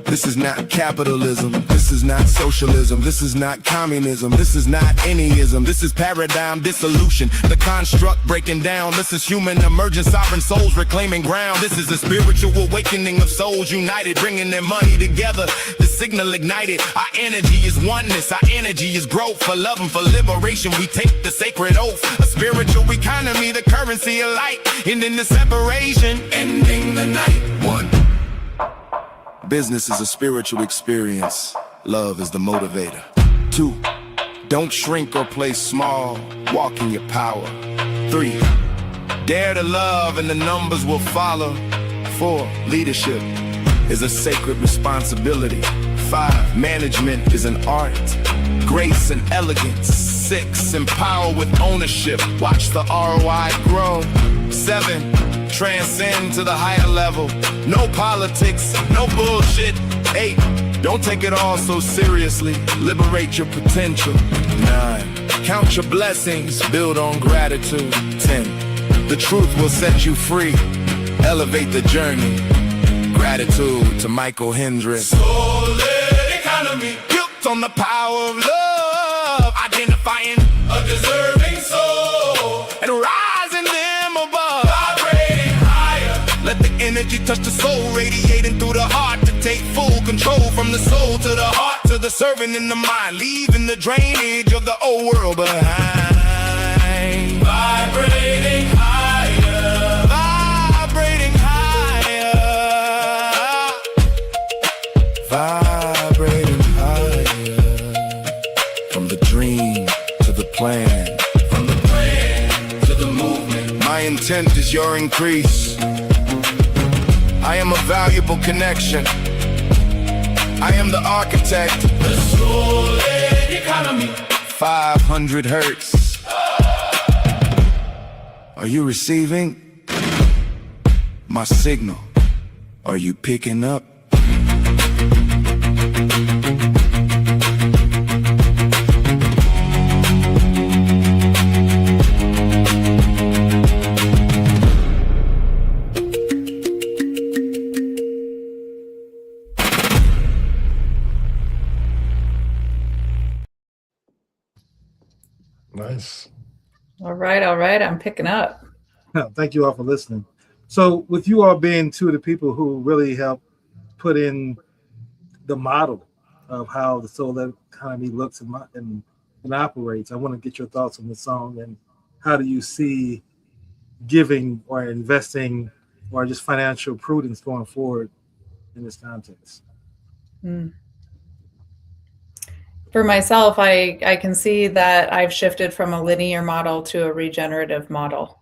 This is not capitalism, this is not socialism, this is not communism, this is not anyism, this is paradigm dissolution, the construct breaking down. This is human emergent sovereign souls reclaiming ground. This is a spiritual awakening of souls united, bringing their money together, the signal ignited. Our energy is oneness, our energy is growth. For love and for liberation we take the sacred oath. A spiritual economy, the currency of light, ending the separation, ending the night. One. Business is a spiritual experience. Love is the motivator. 2. Don't shrink or play small. Walk in your power. 3. Dare to love and the numbers will follow. 4. Leadership is a sacred responsibility. 5. Management is an art. Grace and elegance. 6. Empower with ownership. Watch the ROI grow. 7. Transcend to the higher level. No politics, no bullshit. 8. Don't take it all so seriously. Liberate your potential. 9. Count your blessings, build on gratitude. 10. The truth will set you free. Elevate the journey. Gratitude to Michael Hendricks. Soul-led economy, built on the power of love. Identifying a deserving soul and rising them above. Let the energy touch the soul, radiating through the heart to take full control. From the soul to the heart, to the servant in the mind, leaving the drainage of the old world behind. From the dream to the plan, from the plan to the movement, my intent is your increase. I am a valuable connection. I am the architect. The soul-led economy. 500 hertz. Are you receiving my signal? Are you picking up? Nice. All right. I'm picking up. Thank you all for listening. So with you all being two of the people who really helped put in the model of how the solar economy looks and operates, I want to get your thoughts on the song and how do you see giving or investing or just financial prudence going forward in this context? For myself, I can see that I've shifted from a linear model to a regenerative model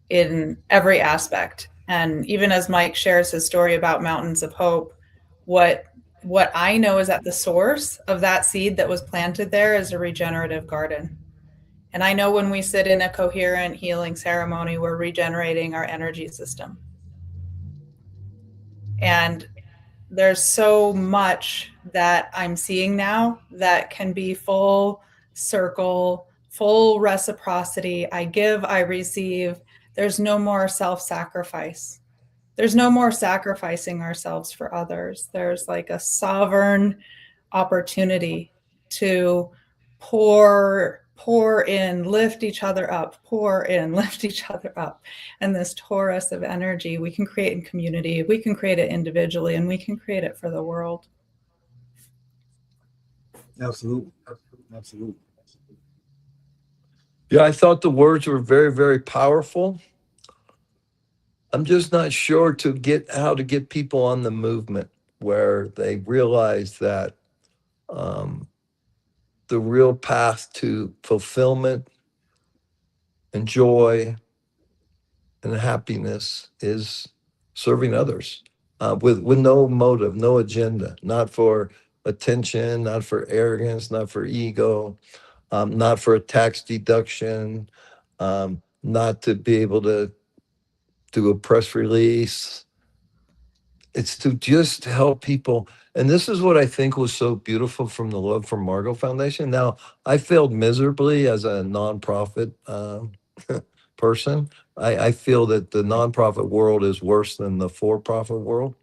in every aspect. And even as Mike shares his story about Mountains of Hope, what I know is at the source of that seed that was planted there is a regenerative garden. And I know when we sit in a coherent healing ceremony, we're regenerating our energy system. And there's so much that I'm seeing now that can be full circle, full reciprocity. I give, I receive. There's no more self-sacrifice. There's no more sacrificing ourselves for others. There's like a sovereign opportunity to pour in, lift each other up, pour in, lift each other up. And this torus of energy we can create in community, we can create it individually, and we can create it for the world. Absolutely. Yeah, I thought the words were very, very powerful. I'm just not sure how to get people on the movement where they realize that the real path to fulfillment and joy and happiness is serving others with no motive, no agenda, not for attention, not for arrogance, not for ego, not for a tax deduction, not to be able to do a press release. It's to just help people. And this is what I think was so beautiful from the Love for Margot Foundation. Now, I failed miserably as a nonprofit person. I feel that the nonprofit world is worse than the for-profit world.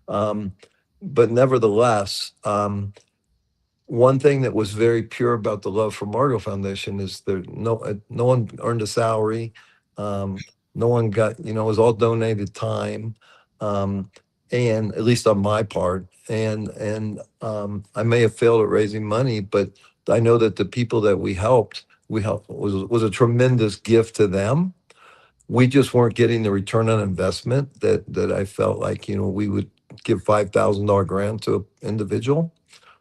But nevertheless, one thing that was very pure about the Love for Margot Foundation is no one earned a salary. No one got, it was all donated time. And at least on my part, and I may have failed at raising money, but I know that the people that we helped was a tremendous gift to them. We just weren't getting the return on investment that I felt like, we would give $5,000 grant to an individual,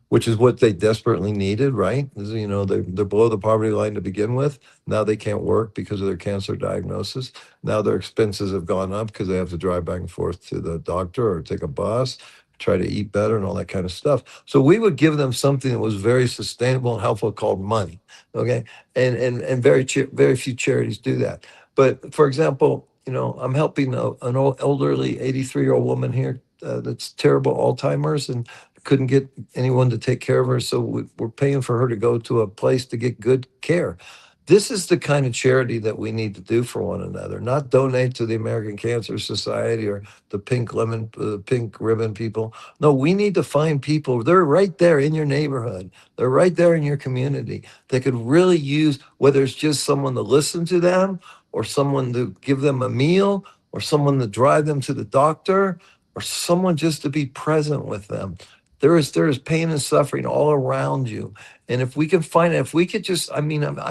which is what they desperately needed, right? They're below the poverty line to begin with. Now they can't work because of their cancer diagnosis. Now their expenses have gone up because they have to drive back and forth to the doctor or take a bus, try to eat better and all that kind of stuff. So we would give them something that was very sustainable and helpful called money, okay? And very few charities do that. But for example, I'm helping an old elderly 83-year-old woman here that's terrible Alzheimer's and couldn't get anyone to take care of her. So we're paying for her to go to a place to get good care. This is the kind of charity that we need to do for one another, not donate to the American Cancer Society or the pink ribbon people. No, we need to find people. They're right there in your neighborhood. They're right there in your community that could really use, whether it's just someone to listen to them or someone to give them a meal or someone to drive them to the doctor or someone just to be present with them. There is pain and suffering all around you. And if we can find it, if we could just, I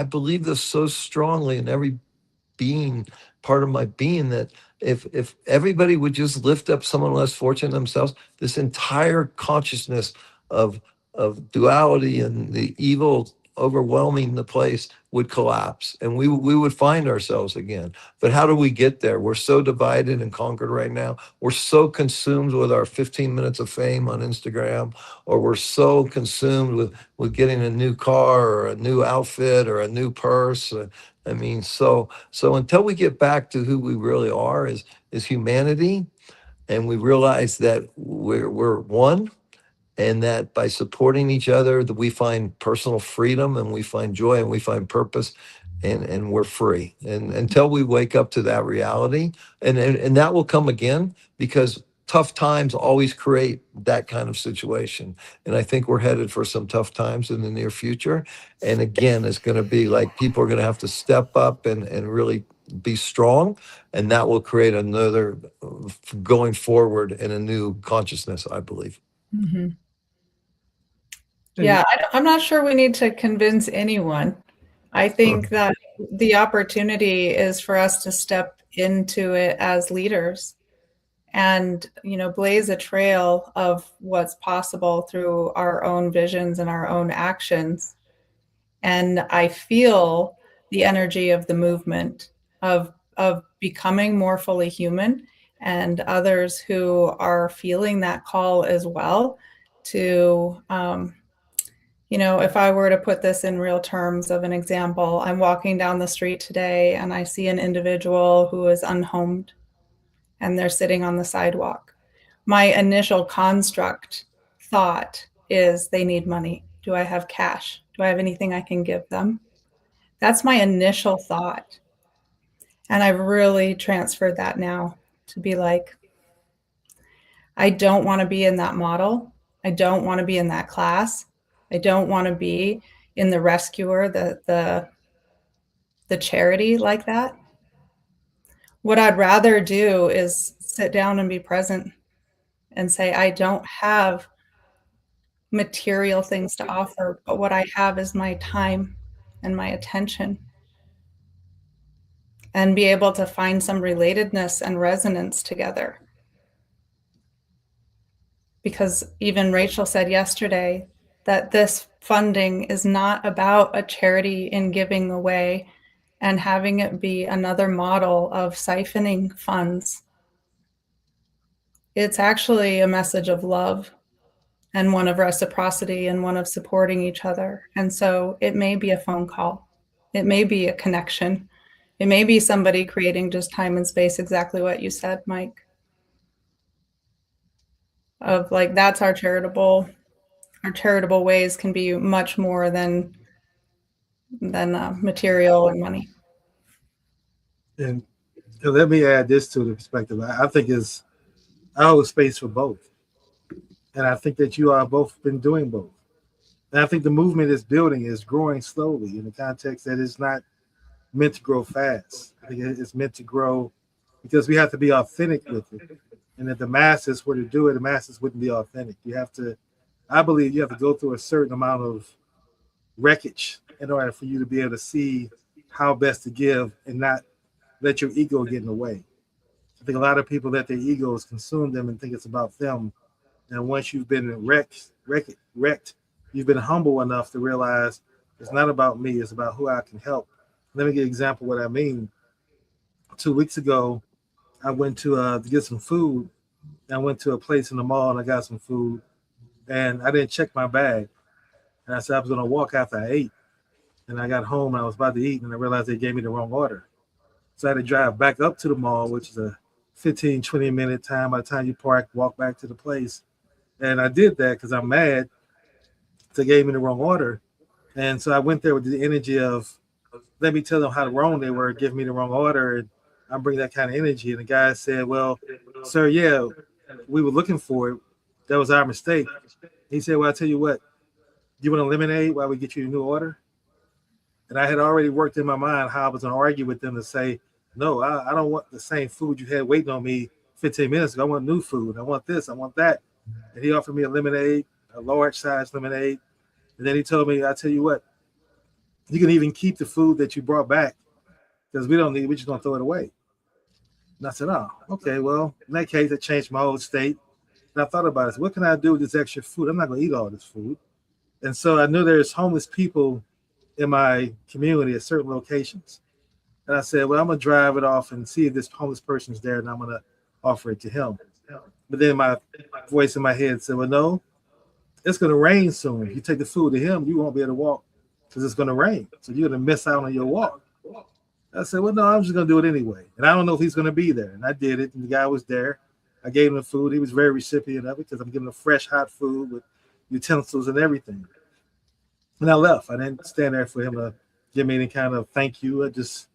believe this so strongly in every part of my being, that if everybody would just lift up someone less fortunate themselves, this entire consciousness of duality and the evil overwhelming the place would collapse, and we would find ourselves again. But how do we get there? We're so divided and conquered right now. We're so consumed with our 15 minutes of fame on Instagram, or we're so consumed with getting a new car or a new outfit or a new purse. I mean, so until we get back to who we really are as humanity, and we realize that we're one, and that by supporting each other, that we find personal freedom and we find joy and we find purpose, and we're free. And until we wake up to that reality, and that will come again, because tough times always create that kind of situation. And I think we're headed for some tough times in the near future. And again, it's going to be like people are going to have to step up and really be strong, and that will create another going forward in a new consciousness, I believe. Mm-hmm. Yeah, I'm not sure we need to convince anyone. I think that the opportunity is for us to step into it as leaders and, blaze a trail of what's possible through our own visions and our own actions. And I feel the energy of the movement of becoming more fully human, and others who are feeling that call as well to, if I were to put this in real terms of an example, I'm walking down the street today and I see an individual who is unhomed and they're sitting on the sidewalk. My initial construct thought is they need money. Do I have cash? Do I have anything I can give them? That's my initial thought. And I've really transferred that now to be like, I don't want to be in that model. I don't want to be in that class. I don't want to be in the rescuer, the charity like that. What I'd rather do is sit down and be present and say, I don't have material things to offer, but what I have is my time and my attention, and be able to find some relatedness and resonance together. Because even Rachel said yesterday that this funding is not about a charity in giving away and having it be another model of siphoning funds. It's actually a message of love and one of reciprocity and one of supporting each other. And so it may be a phone call. It may be a connection. It may be somebody creating just time and space, exactly what you said, Mike. Of like, that's our charitable ways can be much more than material and money. And let me add this to the perspective. I think I hold space for both. And I think that you are both been doing both. And I think the movement is growing slowly in the context that it's not meant to grow fast. I think it's meant to grow because we have to be authentic with it. And if the masses were to do it, the masses wouldn't be authentic. I believe you have to go through a certain amount of wreckage in order for you to be able to see how best to give and not let your ego get in the way. I think a lot of people let their egos consume them and think it's about them. And once you've been wrecked, you've been humble enough to realize it's not about me, it's about who I can help. Let me give you an example of what I mean. 2 weeks ago, I went to get some food. I went to a place in the mall and I got some food. And I didn't check my bag. And I said I was going to walk after I ate. And I got home and I was about to eat and I realized they gave me the wrong order. So I had to drive back up to the mall, which is a 15, 20-minute time by the time you park, walk back to the place. And I did that because I'm mad. They gave me the wrong order. And so I went there with the energy of, let me tell them how wrong they were, give me the wrong order. And I'm bringing that kind of energy. And the guy said, well, sir, yeah, we were looking for it. That was our mistake. He said, well, I tell you what, you want a lemonade while we get you a new order? And I had already worked in my mind how I was going to argue with them to say, no, I don't want the same food you had waiting on me 15 minutes ago. I want new food. I want this. I want that. And he offered me a lemonade, a large size lemonade. And then he told me, I tell you what, you can even keep the food that you brought back because we don't need it. We're just going to throw it away. And I said, oh, okay, well, in that case, it changed my whole state. And I thought about it. So what can I do with this extra food? I'm not going to eat all this food. And so I knew there's homeless people in my community at certain locations. And I said, well, I'm going to drive it off and see if this homeless person's there, and I'm going to offer it to him. But then my voice in my head said, well, no, it's going to rain soon. If you take the food to him, you won't be able to walk because it's going to rain. So you're going to miss out on your walk. I said, well, no, I'm just going to do it anyway. And I don't know if he's going to be there. And I did it. And the guy was there. I gave him the food. He was very recipient of it because I'm giving him fresh, hot food with utensils and everything. And I left. I didn't stand there for him to give me any kind of thank you. I just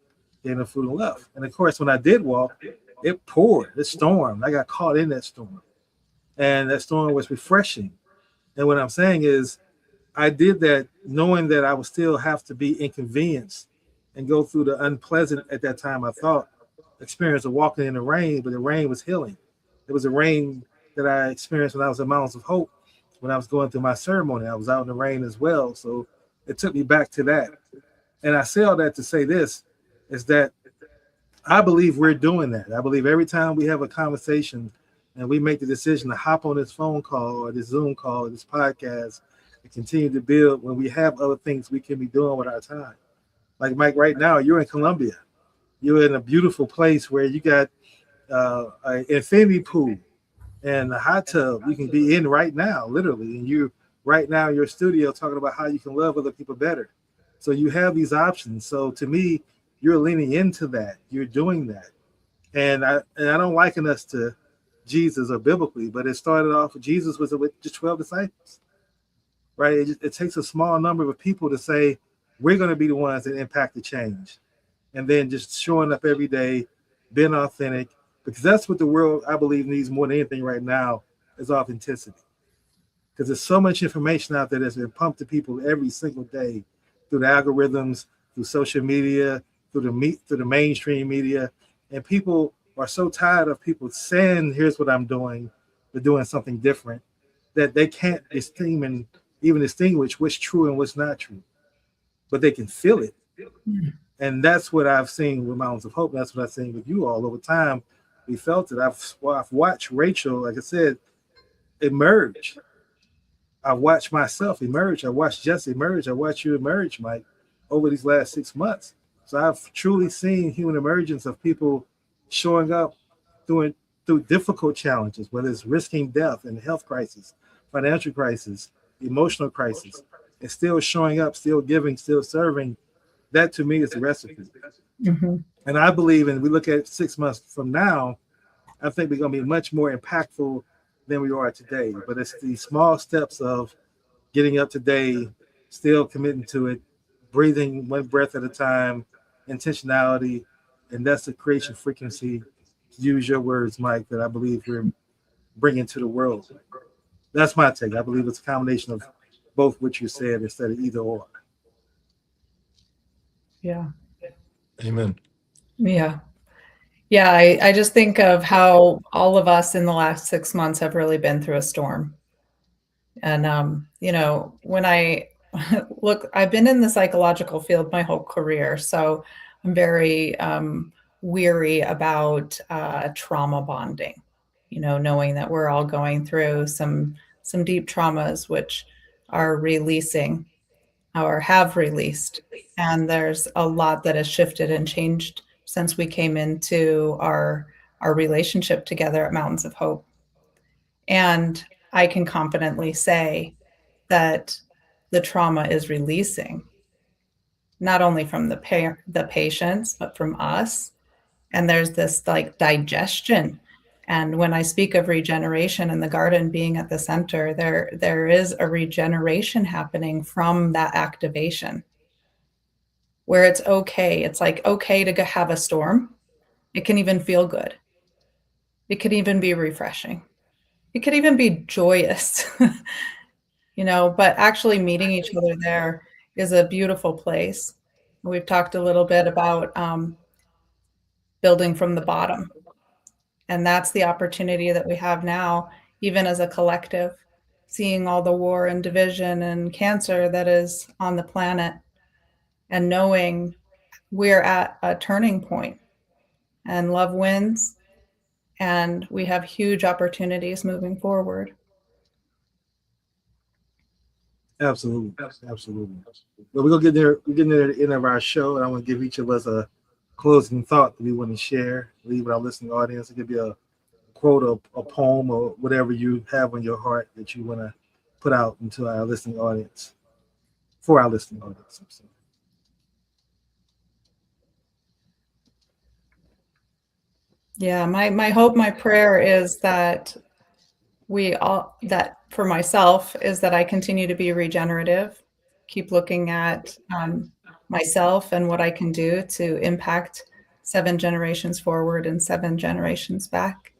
gave him the food and left. And of course, when I did walk, it poured. It stormed. I got caught in that storm. And that storm was refreshing. And what I'm saying is, I did that knowing that I would still have to be inconvenienced and go through the unpleasant, at that time, I thought, experience of walking in the rain, but the rain was healing. It was a rain that I experienced when I was at Mountains of Hope, when I was going through my ceremony. I was out in the rain as well. So it took me back to that. And I say all that to say this, is that I believe we're doing that. I believe every time we have a conversation and we make the decision to hop on this phone call or this Zoom call or this podcast and continue to build, when we have other things we can be doing with our time. Like Mike, right now, you're in Colombia. You're in a beautiful place where you got an infinity pool and a hot tub you can be in right now, literally. And you right now in your studio talking about how you can love other people better. So you have these options. So to me, you're leaning into that. You're doing that. And I don't liken us to Jesus or biblically, but it started off, Jesus was with just 12 disciples, right? It takes a small number of people to say, we're going to be the ones that impact the change. And then just showing up every day, being authentic, because that's what the world, I believe, needs more than anything right now, is authenticity. Because there's so much information out there that's been pumped to people every single day through the algorithms, through social media, through the mainstream media. And people are so tired of people saying, here's what I'm doing, but doing something different, that they can't even distinguish what's true and what's not true. But they can feel it. And that's what I've seen with Mountains of Hope. That's what I've seen with you all over time. We felt it. I've watched Rachel, like I said, emerge. I watched myself emerge. I watched Jess emerge. I watched you emerge, Mike, over these last 6 months. So I've truly seen human emergence of people showing up through difficult challenges, whether it's risking death and health crisis, financial crisis, emotional crisis, and still showing up, still giving, still serving. That to me is the recipe. Mm-hmm. And I believe, and we look at 6 months from now, I think we're going to be much more impactful than we are today. But it's these small steps of getting up today, still committing to it, breathing one breath at a time, intentionality, and that's the creation frequency, to use your words, Mike, that I believe we're bringing to the world. That's my take. I believe it's a combination of both what you said instead of either or. Yeah. Amen. Yeah. Yeah. I just think of how all of us in the last 6 months have really been through a storm. And, when I look, I've been in the psychological field my whole career. So I'm very weary about trauma bonding, knowing that we're all going through some deep traumas, which are releasing or have released. And there's a lot that has shifted and changed since we came into our relationship together at Mountains of Hope. And I can confidently say that the trauma is releasing, not only from the patients, but from us. And there's this like digestion. And when I speak of regeneration and the garden being at the center, there is a regeneration happening from that activation, where it's okay. It's like okay to have a storm. It can even feel good. It could even be refreshing. It could even be joyous, but actually meeting each other there is a beautiful place. We've talked a little bit about building from the bottom. And that's the opportunity that we have now, even as a collective, seeing all the war and division and cancer that is on the planet, and knowing we're at a turning point and love wins, and we have huge opportunities moving forward. Absolutely, absolutely. But we're gonna get there. We're getting there at the end of our show, and I want to give each of us a closing thought that we want to share, leave with our listening audience. It could be a quote, a poem, or whatever you have on your heart that you want to put out into our listening audience, for our listening audience. Yeah, my hope, my prayer is that that for myself is that I continue to be regenerative, keep looking at myself and what I can do to impact 7 generations forward and 7 generations back,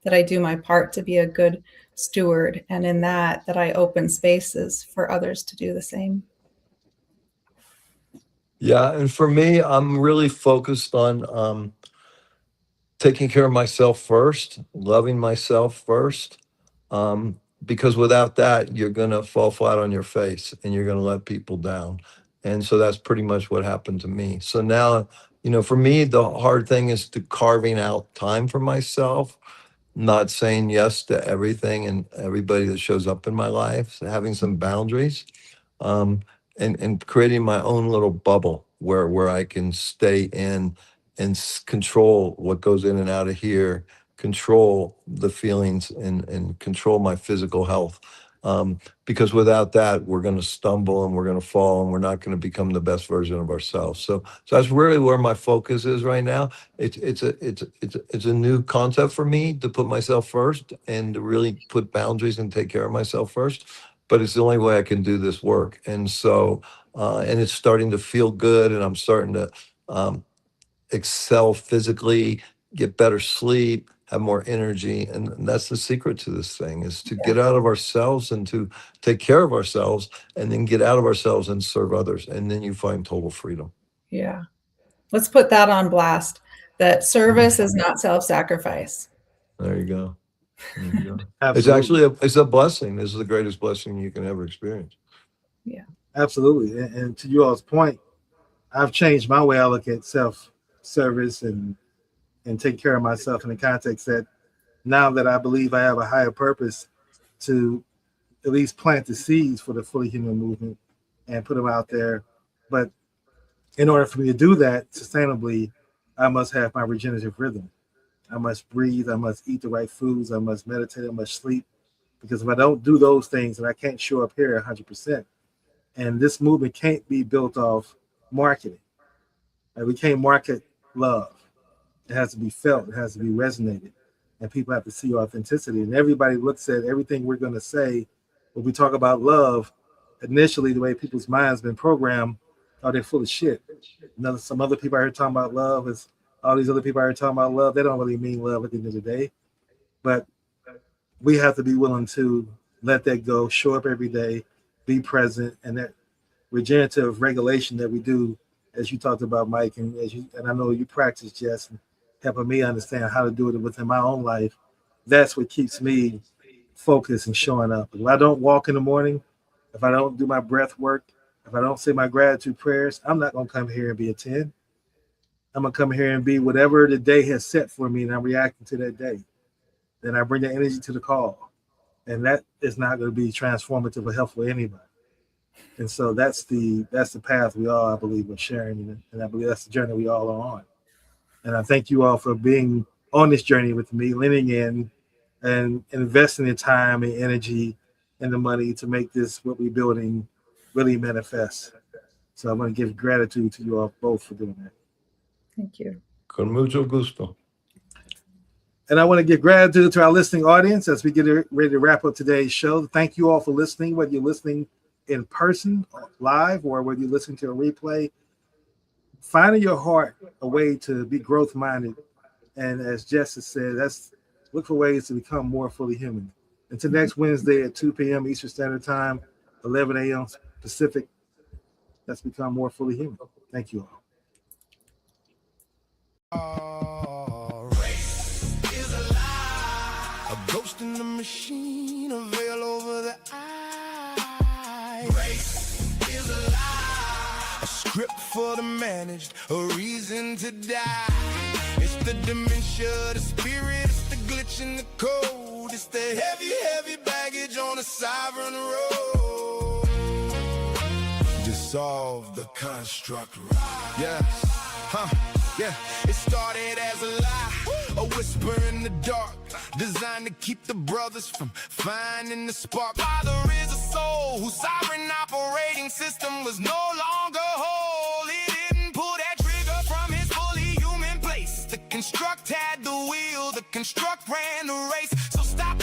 that I do my part to be a good steward, and in that I open spaces for others to do the same. Yeah, and for me, I'm really focused on taking care of myself first, loving myself first, because without that, you're gonna fall flat on your face and you're gonna let people down. And so that's pretty much what happened to me. So now, for me, the hard thing is to carving out time for myself, not saying yes to everything and everybody that shows up in my life, so having some boundaries, um, and creating my own little bubble where I can stay in and control what goes in and out of here, control the feelings, and control my physical health. Because without that, we're going to stumble and we're going to fall and we're not going to become the best version of ourselves. So that's really where my focus is right now. It's a new concept for me to put myself first and to really put boundaries and take care of myself first. But it's the only way I can do this work. And so, and it's starting to feel good, and I'm starting to excel physically, get better sleep, have more energy. And that's the secret to this thing, is to get out of ourselves and to take care of ourselves, and then get out of ourselves and serve others. And then you find total freedom. Yeah. Let's put that on blast, that service is not self-sacrifice. There you go. There you go. It's Absolutely. actually it's a blessing. This is the greatest blessing you can ever experience. Yeah. Absolutely. And to you all's point, I've changed my way I look at self-service and take care of myself in the context that now that I believe I have a higher purpose to at least plant the seeds for the fully human movement and put them out there. But in order for me to do that sustainably, I must have my regenerative rhythm. I must breathe. I must eat the right foods. I must meditate. I must sleep. Because if I don't do those things, then I can't show up here 100%. And this movement can't be built off marketing. We can't market love. It has to be felt. It has to be resonated. And people have to see authenticity. And everybody looks at everything we're going to say when we talk about love. Initially, the way people's minds been programmed, oh, they're full of shit. Some other people I heard talking about love is all these other people I heard talking about love. They don't really mean love at the end of the day. But we have to be willing to let that go, show up every day, be present, and that regenerative regulation that we do, as you talked about, Mike, and I know you practice, Jess, and helping me understand how to do it within my own life. That's what keeps me focused and showing up. If I don't walk in the morning, if I don't do my breath work, if I don't say my gratitude prayers, I'm not going to come here and be a 10. I'm going to come here and be whatever the day has set for me, and I'm reacting to that day. Then I bring the energy to the call. And that is not going to be transformative or helpful to anybody. And so that's the path we all, I believe, are sharing. And I believe that's the journey we all are on. And I thank you all for being on this journey with me, leaning in and investing the time and energy and the money to make this, what we're building, really manifest. So I want to give gratitude to you all both for doing that. Thank you. Con mucho gusto. And I want to give gratitude to our listening audience as we get ready to wrap up today's show. Thank you all for listening, whether you're listening in person, live, or whether you're listening to a replay. Find in your heart a way to be growth-minded. And as Jess has said, look for ways to become more fully human. Until next Wednesday at 2 p.m. Eastern Standard Time, 11 a.m. Pacific, let's become more fully human. Thank you all. Race is a lie, a ghost in the machine, a veil over the eye. Race is a lie, a script for the managed, a reason to die. It's the dementia, the spirit, it's the glitch in the code. It's the heavy, heavy baggage on a sovereign road. solve the construct. Yeah, yeah. It started as a lie, a whisper in the dark, designed to keep the brothers from finding the spark. Father is a soul whose sovereign operating system was no longer whole. He didn't pull that trigger from his fully human place. The construct had the wheel, the construct ran the race. So stop